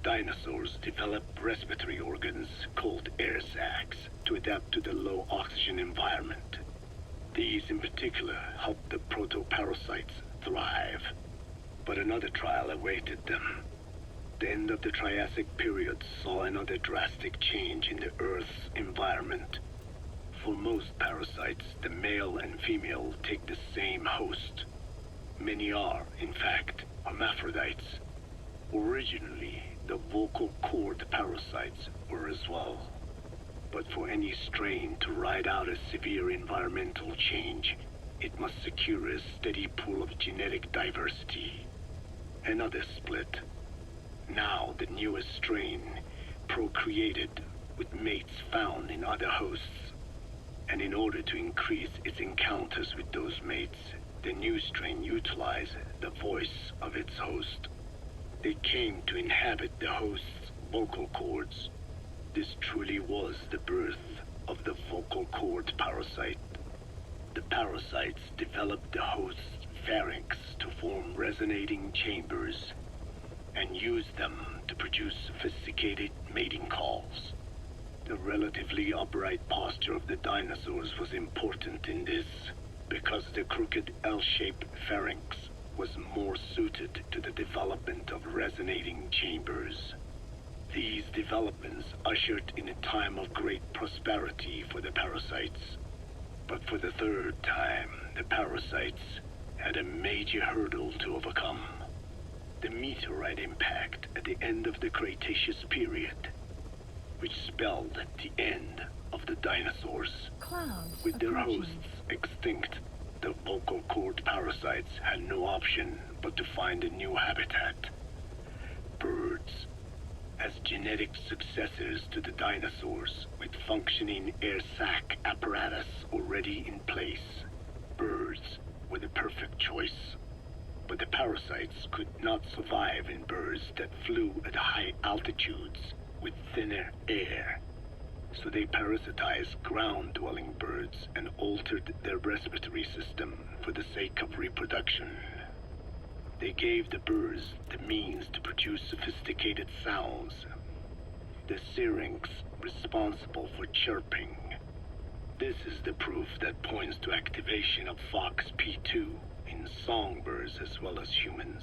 Dinosaurs developed respiratory organs called air sacs to adapt to the low oxygen environment. These in particular helped the proto-parasites thrive. But another trial awaited them. The end of the Triassic period saw another drastic change in the Earth's environment. For most parasites, the male and female take the same host. Many are, in fact, hermaphrodites. Originally, the vocal cord parasites were as well. But for any strain to ride out a severe environmental change, it must secure a steady pool of genetic diversity. Another split. Now the newest strain procreated with mates found in other hosts. And in order to increase its encounters with those mates, the new strain utilized the voice of its host. They came to inhabit the host's vocal cords. This truly was the birth of the vocal cord parasite. The parasites developed the host's pharynx to form resonating chambers and used them to produce sophisticated mating calls. The relatively upright posture of the dinosaurs was important in this, because the crooked L-shaped pharynx was more suited to the development of resonating chambers. These developments ushered in a time of great prosperity for the parasites. But for the third time, the parasites had a major hurdle to overcome. The meteorite impact at the end of the Cretaceous period, which spelled the end of the dinosaurs.
Clouds
With their
approaching.
hosts extinct, the vocal cord parasites had no option but to find a new habitat. Birds. As genetic successors to the dinosaurs, with functioning air sac apparatus already in place, birds were the perfect choice. But the parasites could not survive in birds that flew at high altitudes with thinner air. So they parasitized ground-dwelling birds and altered their respiratory system for the sake of reproduction. They gave the birds the means to produce sophisticated sounds. The syrinx responsible for chirping. This is the proof that points to activation of FOXP2 in songbirds as well as humans.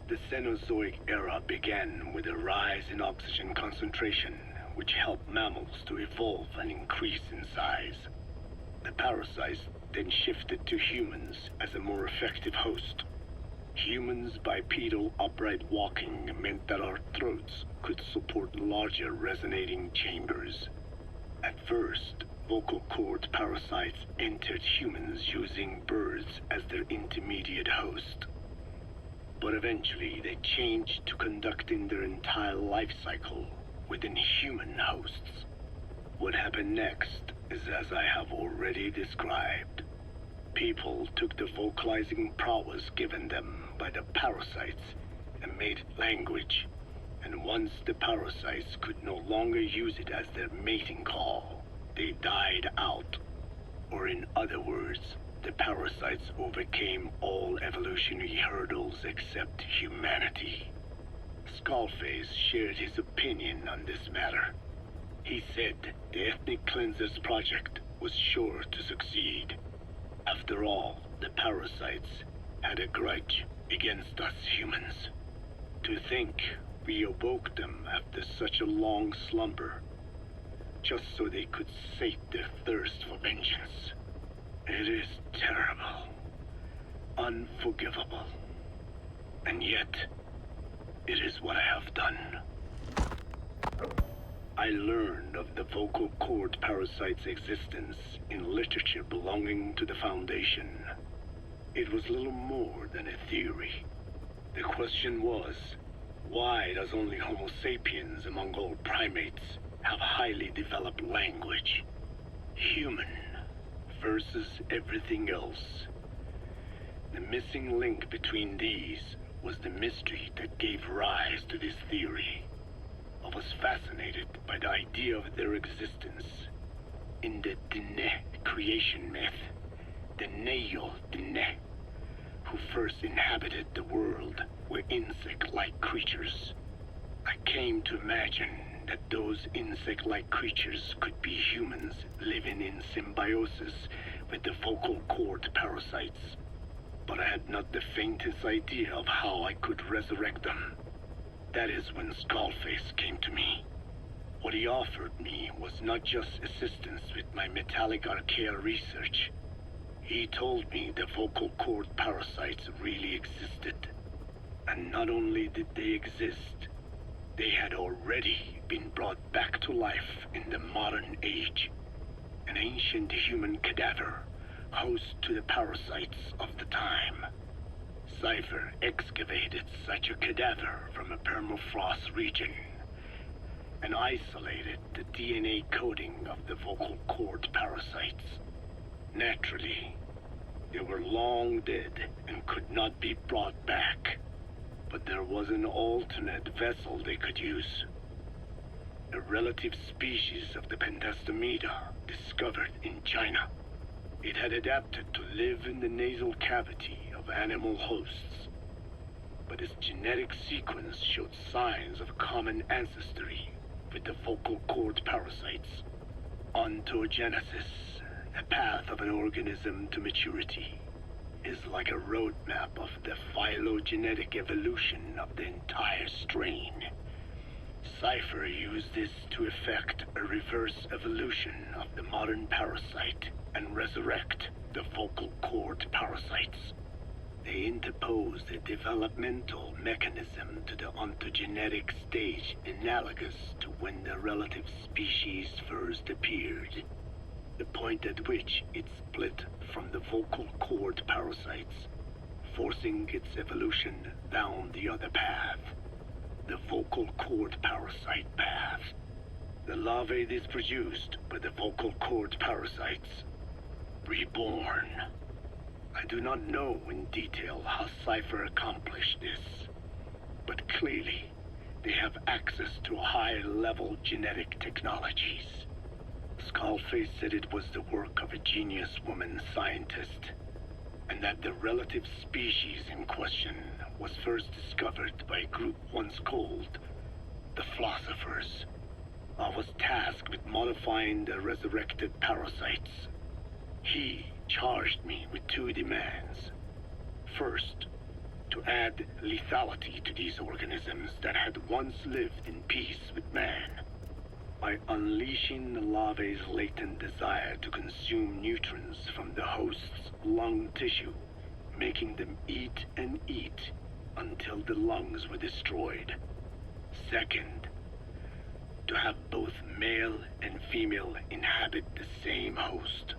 The Cenozoic era began with a rise in oxygen concentration, which helped mammals to evolve and increase in size. The parasites then shifted to humans as a more effective host. Humans' bipedal upright walking meant that our throats could support larger resonating chambers. At first, vocal cord parasites entered humans using birds as their intermediate host. But eventually they changed to conducting their entire life cycle within human hosts. What happened next is as I have already described. People took the vocalizing prowess given them by the parasites and made it language. And once the parasites could no longer use it as their mating call, they died out. Or in other words, the parasites overcame all evolutionary hurdles except humanity. Skullface shared his opinion on this matter. He said the Ethnic Cleansers Project was sure to succeed. After all, the parasites had a grudge against us humans. To think we awoke them after such a long slumber, just so they could sate their thirst for vengeance. It is terrible, unforgivable, and yet, it is what I have done. I learned of the vocal cord parasite's existence in literature belonging to the Foundation. It was little more than a theory. The question was, why does only Homo sapiens among all primates have highly developed language? Human versus everything else. The missing link between these was the mystery that gave rise to this theory. I was fascinated by the idea of their existence. In the Dene creation myth, the Neyo Dene, who first inhabited the world, were insect-like creatures. I came to imagine that those insect-like creatures could be humans living in symbiosis with the vocal cord parasites. But I had not the faintest idea of how I could resurrect them. That is when Skullface came to me. What he offered me was not just assistance with my metallic archaea research. He told me the vocal cord parasites really existed. And not only did they exist, they had already been brought back to life in the modern age. An ancient human cadaver, host to the parasites of the time. Cypher excavated such a cadaver from a permafrost region and isolated the DNA coding of the vocal cord parasites. Naturally, they were long dead and could not be brought back, but there was an alternate vessel they could use. A relative species of the Pentastomida discovered in China. It had adapted to live in the nasal cavity of animal hosts, but its genetic sequence showed signs of common ancestry with the vocal cord parasites. Ontogenesis, the path of an organism to maturity, is like a roadmap of the phylogenetic evolution of the entire strain. Cypher used this to effect a reverse evolution of the modern parasite and resurrect the vocal cord parasites. They interposed a developmental mechanism to the ontogenetic stage analogous to when the relative species first appeared, the point at which it split from the vocal cord parasites, forcing its evolution down the other path, the vocal cord parasite path. The larvae is produced by the vocal cord parasites, reborn. I do not know in detail how Cypher accomplished this, but clearly they have access to high-level genetic technologies. Skullface said it was the work of a genius woman scientist, and that the relative species in question was first discovered by a group once called the Philosophers. I was tasked with modifying the resurrected parasites. He charged me with two demands. First, to add lethality to these organisms that had once lived in peace with man, by unleashing the larvae's latent desire to consume nutrients from the host's lung tissue, making them eat and eat until the lungs were destroyed. Second, to have both male and female inhabit the same host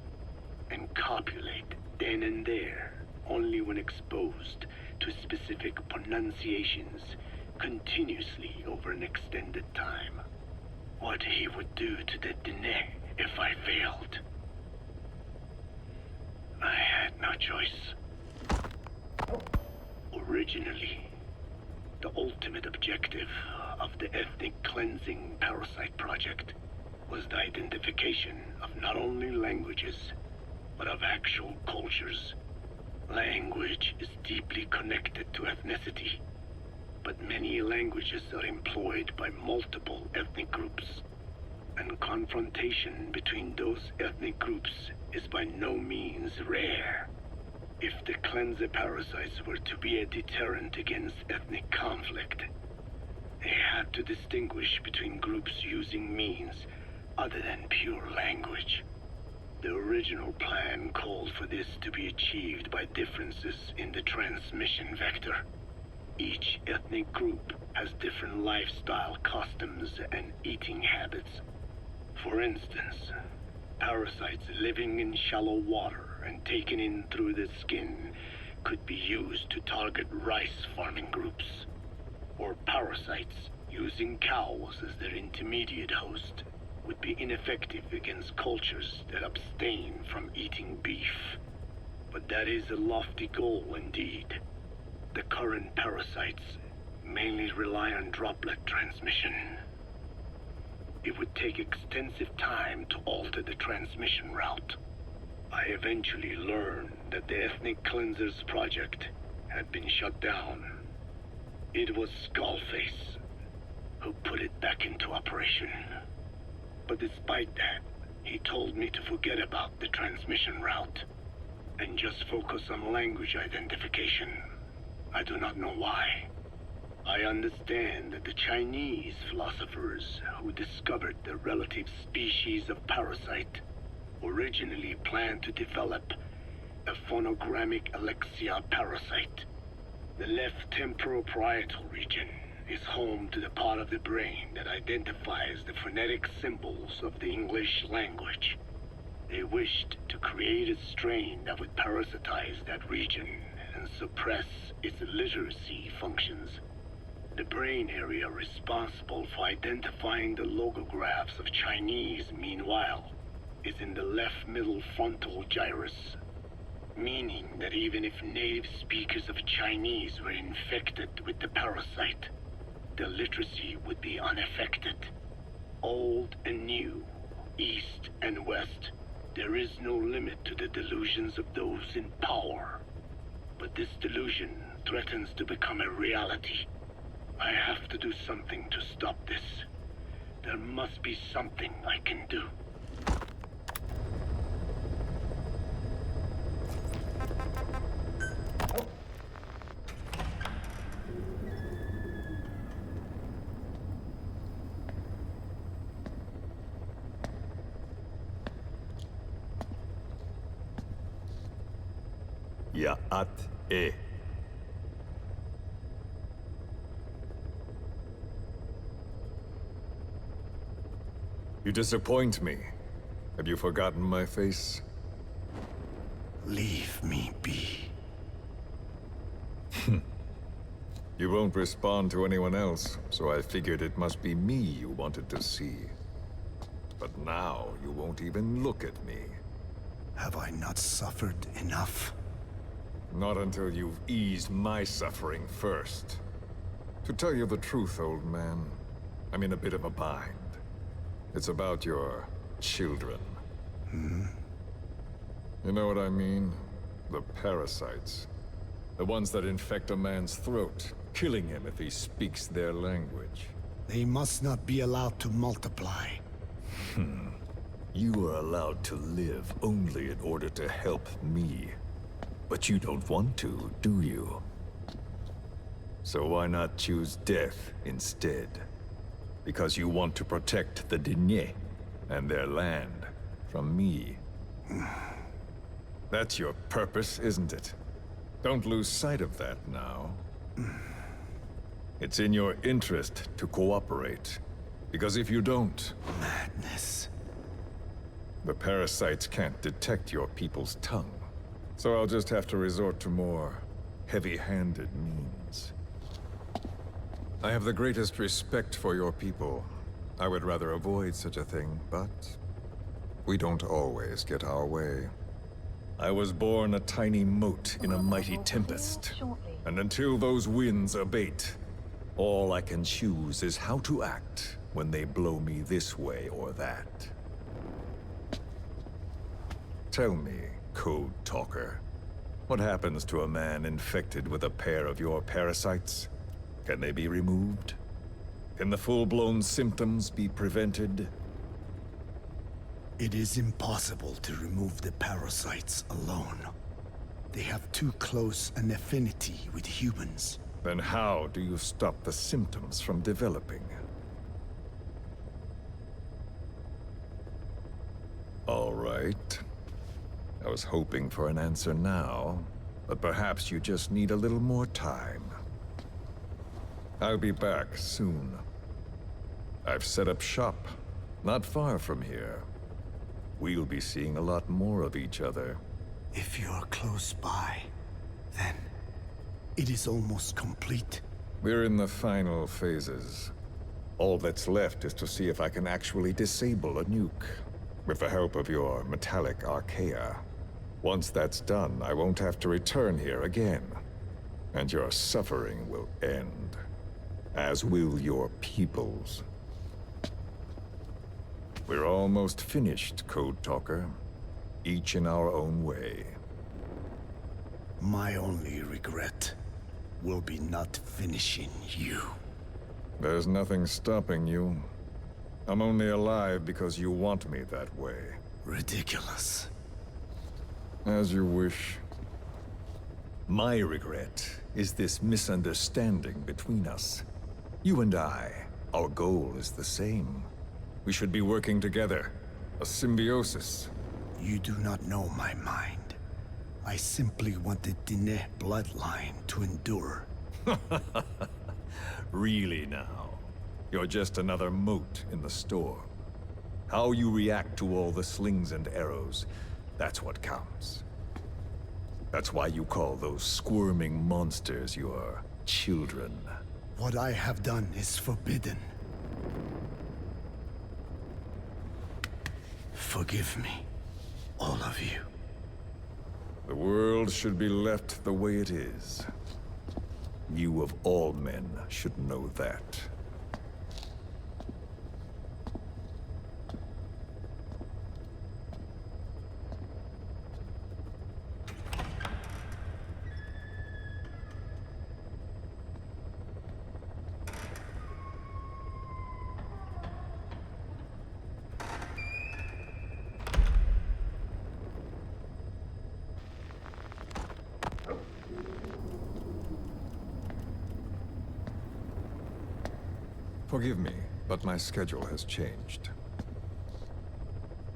and copulate then and there only when exposed to specific pronunciations continuously over an extended time. What he would do to the Dene if I failed. I had no choice. Originally, the ultimate objective of the ethnic cleansing parasite project was the identification of not only languages, but of actual cultures. Language is deeply connected to ethnicity, but many languages are employed by multiple ethnic groups, and confrontation between those ethnic groups is by no means rare. If the cleanser parasites were to be a deterrent against ethnic conflict, they had to distinguish between groups using means other than pure language. The original plan called for this to be achieved by differences in the transmission vector. Each ethnic group has different lifestyle customs and eating habits. For instance, parasites living in shallow water and taken in through the skin could be used to target rice farming groups. Or parasites using cows as their intermediate host would be ineffective against cultures that abstain from eating beef. But that is a lofty goal indeed. The current parasites mainly rely on droplet transmission. It would take extensive time to alter the transmission route. I eventually learned that the Ethnic Cleansers project had been shut down. It was Skullface who put it back into operation. But despite that, he told me to forget about the transmission route and just focus on language identification. I do not know why. I understand that the Chinese philosophers who discovered the relative species of parasite originally planned to develop a phonogrammic Alexia parasite. The left temporal parietal region is home to the part of the brain that identifies the phonetic symbols of the English language. They wished to create a strain that would parasitize that region and suppress its literacy functions. The brain area responsible for identifying the logographs of Chinese, meanwhile, is in the left middle frontal gyrus, meaning that even if native speakers of Chinese were infected with the parasite, the literacy would be unaffected. Old and new, east and west, there is no limit to the delusions of those in power. But this delusion threatens to become a reality. I have to do something to stop this. There must be something I can do.
Ya'at-e. You disappoint me. Have you forgotten my face?
Leave me be.
You won't respond to anyone else, so I figured it must be me you wanted to see. But now you won't even look at me.
Have I not suffered enough?
Not until you've eased my suffering first. To tell you the truth, old man, I'm in a bit of a bind. It's about your children. You know what I mean? The parasites. The ones that infect a man's throat, killing him if he speaks their language.
They must not be allowed to multiply.
You are allowed to live only in order to help me. But you don't want to, do you? So why not choose death instead? Because you want to protect the Diné and their land from me. That's your purpose, isn't it? Don't lose sight of that now. It's in your interest to cooperate. Because if you don't...
Madness.
The parasites can't detect your people's tongue. So I'll just have to resort to more heavy-handed means. I have the greatest respect for your people. I would rather avoid such a thing, but we don't always get our way. I was born a tiny mote in a mighty tempest, and until those winds abate, all I can choose is how to act when they blow me this way or that. Tell me, Code Talker, what happens to a man infected with a pair of your parasites? Can they be removed? Can the full-blown symptoms be prevented?
It is impossible to remove the parasites alone. They have too close an affinity with humans.
Then how do you stop the symptoms from developing? All right. was hoping for an answer now, but perhaps you just need a little more time. I'll be back soon. I've set up shop, not far from here. We'll be seeing a lot more of each other.
If you're close by, then it is almost complete.
We're in the final phases. All that's left is to see if I can actually disable a nuke, with the help of your metallic archaea. Once that's done, I won't have to return here again, and your suffering will end, as will your people's. We're almost finished, Code Talker, each in our own way.
My only regret will be not finishing you.
There's nothing stopping you. I'm only alive because you want me that way.
Ridiculous.
As you wish. My regret is this misunderstanding between us. You and I, our goal is the same. We should be working together. A symbiosis.
You do not know my mind. I simply want the Diné bloodline to endure.
Really now? You're just another mote in the storm. How you react to all the slings and arrows, that's what counts. That's why you call those squirming monsters your children.
What I have done is forbidden. Forgive me, all of you.
The world should be left the way it is. You of all men should know that. Forgive me, but my schedule has changed.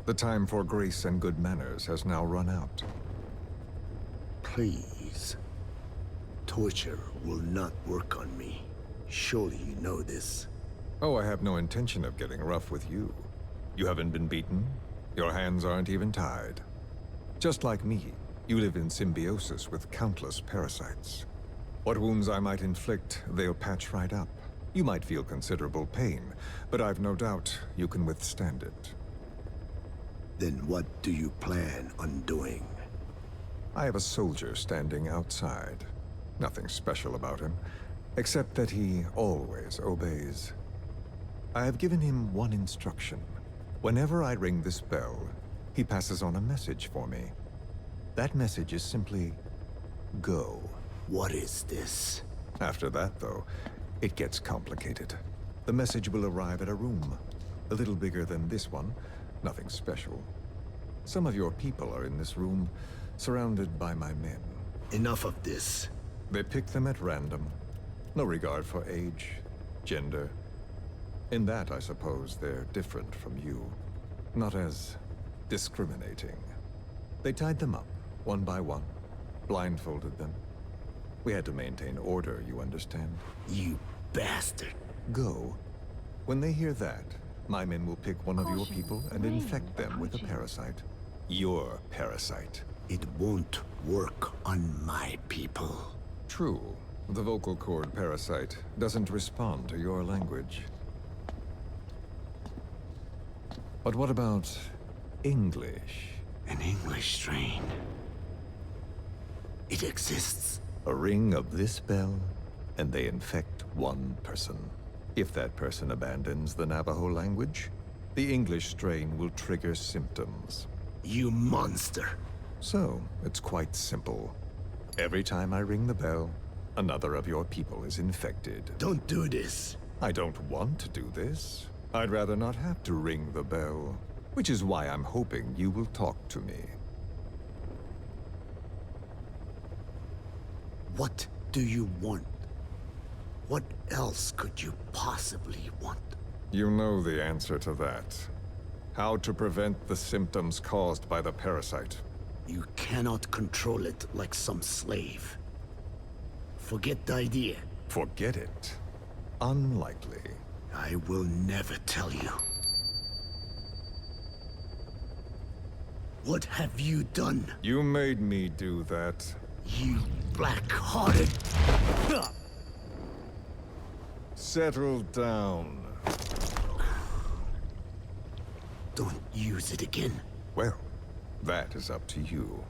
The time for grace and good manners has now run out.
Please. Torture will not work on me. Surely you know this.
Oh, I have no intention of getting rough with you. You haven't been beaten. Your hands aren't even tied. Just like me, you live in symbiosis with countless parasites. What wounds I might inflict, they'll patch right up. You might feel considerable pain, but I've no doubt you can withstand it.
Then what do you plan on doing?
I have a soldier standing outside. Nothing special about him, except that he always obeys. I have given him one instruction. Whenever I ring this bell, he passes on a message for me. That message is simply, go.
What is this?
After that, though, it gets complicated. The message will arrive at a room, a little bigger than this one, nothing special. Some of your people are in this room, surrounded by my men.
Enough of this.
They pick them at random. No regard for age, gender. In that, I suppose, they're different from you. Not as discriminating. They tied them up, one by one, blindfolded them. We had to maintain order, you understand?
You bastard.
Go. When they hear that, my men will pick one of your people and infect them with a parasite. Your parasite.
It won't work on my people.
True. The vocal cord parasite doesn't respond to your language. But what about English?
An English strain. It exists.
A ring of this bell, and they infect one person. If that person abandons the Navajo language, the English strain will trigger symptoms.
You monster!
So, it's quite simple. Every time I ring the bell, another of your people is infected.
Don't do this.
I don't want to do this. I'd rather not have to ring the bell, which is why I'm hoping you will talk to me.
What do you want? What else could you possibly want?
You know the answer to that. How to prevent the symptoms caused by the parasite.
You cannot control it like some slave. Forget the idea.
Forget it? Unlikely.
I will never tell you. What have you done?
You made me do that.
You black-hearted...
Settle down.
Don't use it again.
Well, that is up to you.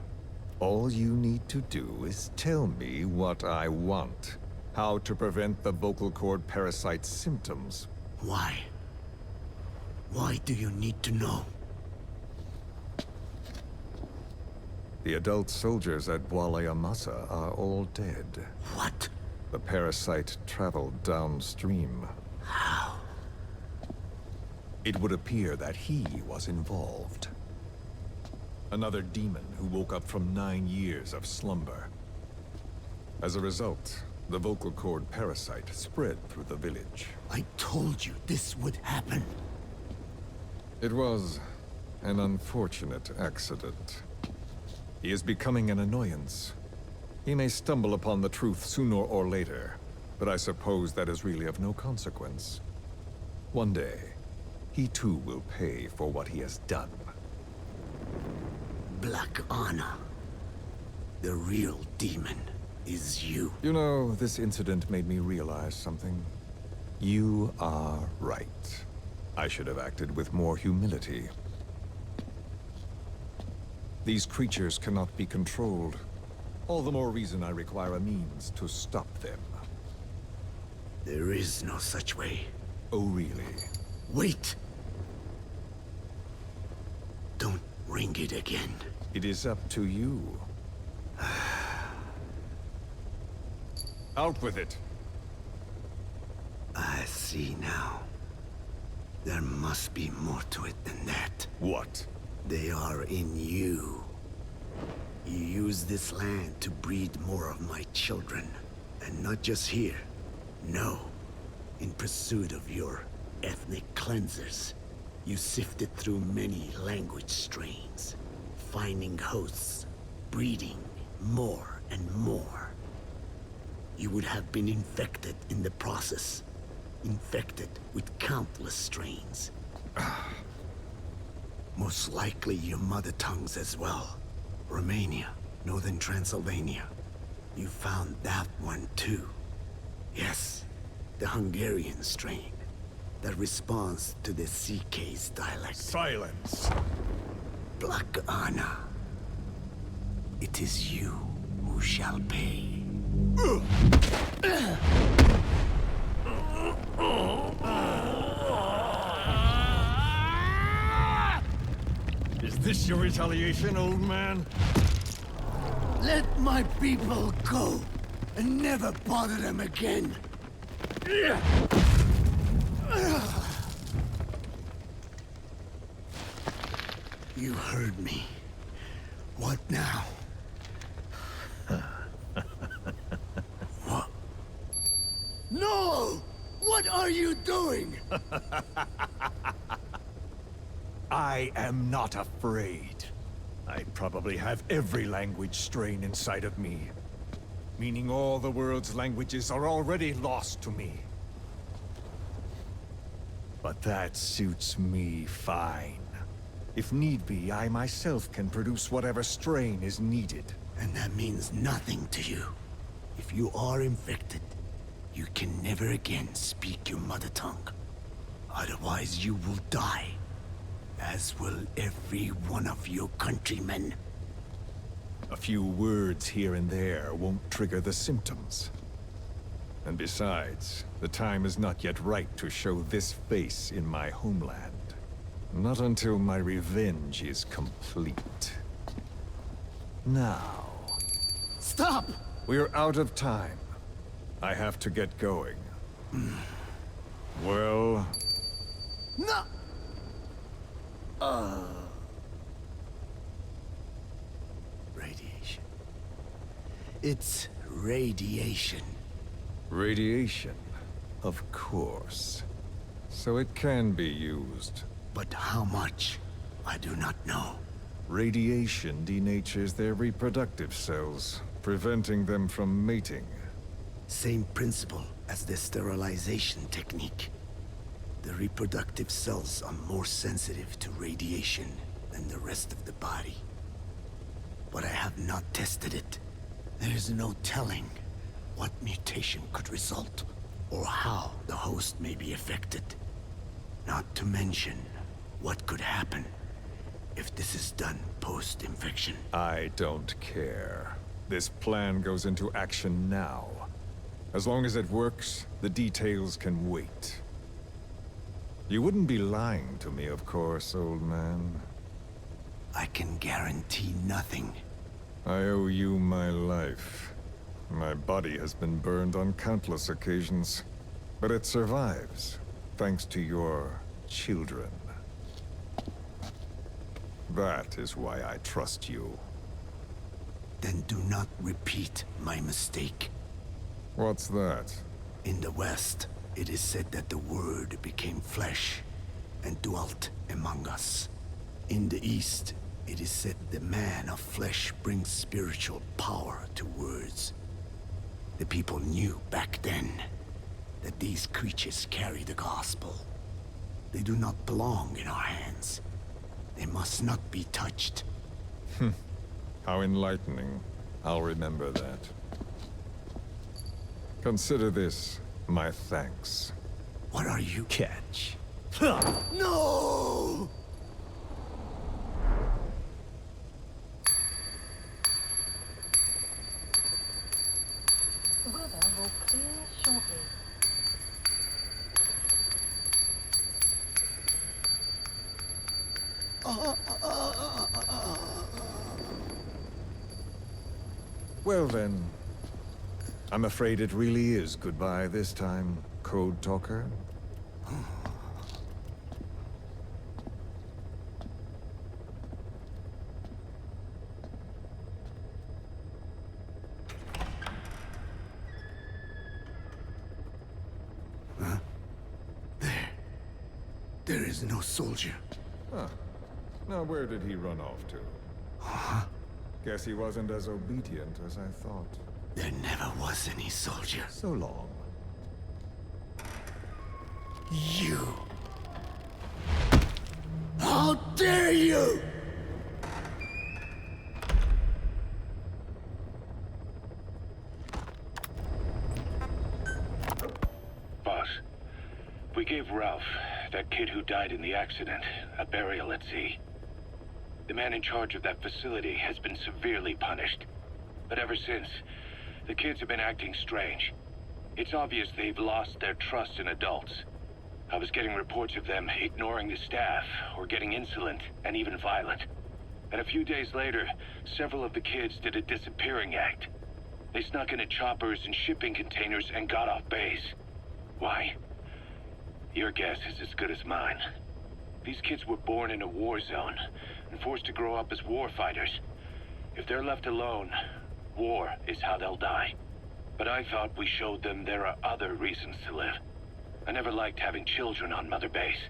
All you need to do is tell me what I want. How to prevent the vocal cord parasite symptoms.
Why? Why do you need to know?
The adult soldiers at Amasa are all dead.
What?
The parasite traveled downstream.
How?
It would appear that he was involved. Another demon who woke up from 9 years of slumber. As a result, the vocal cord parasite spread through the village.
I told you this would happen.
It was an unfortunate accident. He is becoming an annoyance. He may stumble upon the truth sooner or later, but I suppose that is really of no consequence. One day, he too will pay for what he has done.
Black Anna. The real demon is you.
You know, this incident made me realize something. You are right. I should have acted with more humility. These creatures cannot be controlled. All the more reason I require a means to stop them.
There is no such way.
Oh, really?
Wait! Don't ring it again.
It is up to you. Out with it!
I see now. There must be more to it than that.
What?
They are in you. You use this land to breed more of my children. And not just here. No. In pursuit of your ethnic cleansers. You sifted through many language strains. Finding hosts. Breeding more and more. You would have been infected in the process. Infected with countless strains. Most likely your mother tongues as well. Romania, Northern Transylvania. You found that one too. Yes, the Hungarian strain. That responds to the CK's dialect.
Silence!
Black Anna. It is you who shall pay.
Is this your retaliation, old man?
Let my people go, and never bother them again. You heard me. What now? What? No! What are you doing?
I am not afraid. I probably have every language strain inside of me. Meaning all the world's languages are already lost to me. But that suits me fine. If need be, I myself can produce whatever strain is needed.
And that means nothing to you. If you are infected, you can never again speak your mother tongue. Otherwise you will die. As will every one of your countrymen.
A few words here and there won't trigger the symptoms. And besides, the time is not yet right to show this face in my homeland. Not until my revenge is complete. Now...
Stop!
We're out of time. I have to get going. Well...
No! Radiation. It's radiation.
Radiation, of course. So it can be used.
But how much? I do not know.
Radiation denatures their reproductive cells, preventing them from mating.
Same principle as the sterilization technique. The reproductive cells are more sensitive to radiation than the rest of the body. But I have not tested it. There is no telling what mutation could result, or how the host may be affected. Not to mention what could happen if this is done post-infection.
I don't care. This plan goes into action now. As long as it works, the details can wait. You wouldn't be lying to me, of course, old man.
I can guarantee nothing.
I owe you my life. My body has been burned on countless occasions, but it survives, thanks to your children. That is why I trust you.
Then do not repeat my mistake.
What's that?
In the West, it is said that the Word became flesh and dwelt among us. In the East, it is said the man of flesh brings spiritual power to words. The people knew back then that these creatures carry the gospel. They do not belong in our hands. They must not be touched.
How enlightening. I'll remember that. Consider this my thanks.
What are you?
Catch.
No!
Weather will clear shortly.
Well then, I'm afraid it really is goodbye this time, Code Talker.
There is no soldier.
Huh. Now where did he run off to?
Huh?
Guess he wasn't as obedient as I thought.
There never was any soldier.
So long.
You! How dare you!
Boss, we gave Ralph, that kid who died in the accident, a burial at sea. The man in charge of that facility has been severely punished. But ever since, the kids have been acting strange. It's obvious they've lost their trust in adults. I was getting reports of them ignoring the staff, or getting insolent, and even violent. And a few days later, several of the kids did a disappearing act. They snuck into choppers and shipping containers and got off base. Why? Your guess is as good as mine. These kids were born in a war zone, and forced to grow up as war fighters. If they're left alone, war is how they'll die. But I thought we showed them there are other reasons to live. I never liked having children on Mother Base.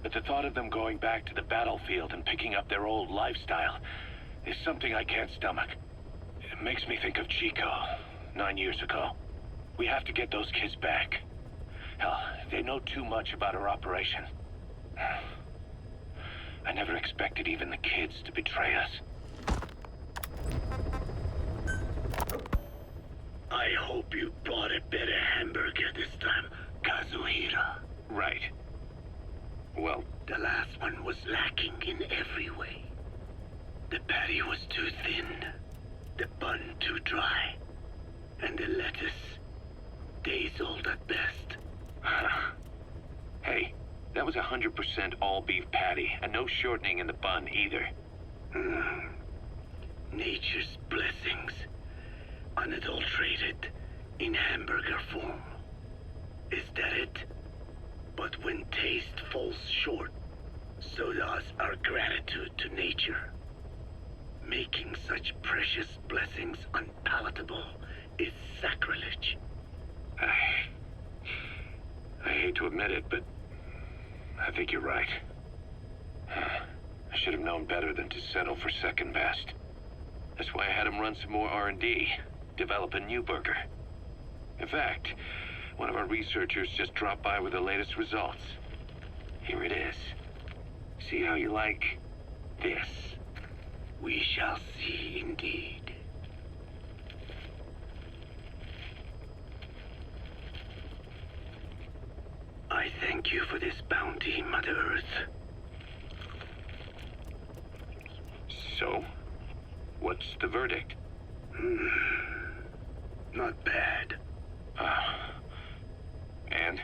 But the thought of them going back to the battlefield and picking up their old lifestyle is something I can't stomach. It makes me think of Chico, 9 years ago. We have to get those kids back. Hell, they know too much about our operation. I never expected even the kids to betray us.
I hope you bought a better hamburger this time, Kazuhira.
Right. Well,
the last one was lacking in every way. The patty was too thin, the bun too dry, and the lettuce days old at best.
Hey, that was 100% all beef patty, and no shortening in the bun either.
Nature's blessings, unadulterated, in hamburger form. Is that it? But when taste falls short, so does our gratitude to nature. Making such precious blessings unpalatable is sacrilege.
I hate to admit it, but I think you're right. I should have known better than to settle for second best. That's why I had him run some more R&D, develop a new burger. In fact, one of our researchers just dropped by with the latest results. Here it is. See how you like this?
We shall see indeed. I thank you for this bounty, Mother Earth.
So, what's the verdict?
Not bad.
And?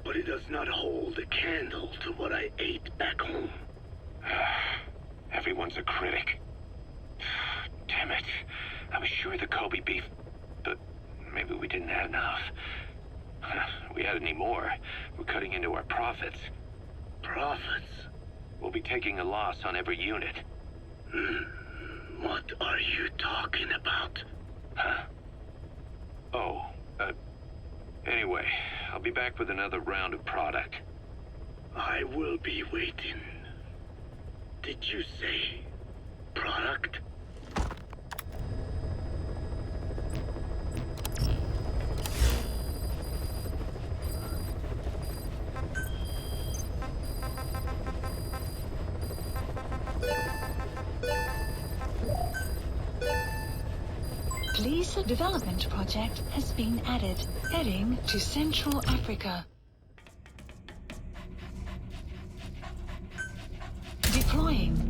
But it does not hold a candle to what I ate back home.
Everyone's a critic. Damn it. I was sure the Kobe beef, but maybe we didn't have enough. If we had any more, we're cutting into our profits.
Profits?
We'll be taking a loss on every unit.
What are you talking about?
Huh? Oh, anyway, I'll be back with another round of product.
I will be waiting. Did you say product?
Police development project has been added. Heading to Central Africa. Deploying.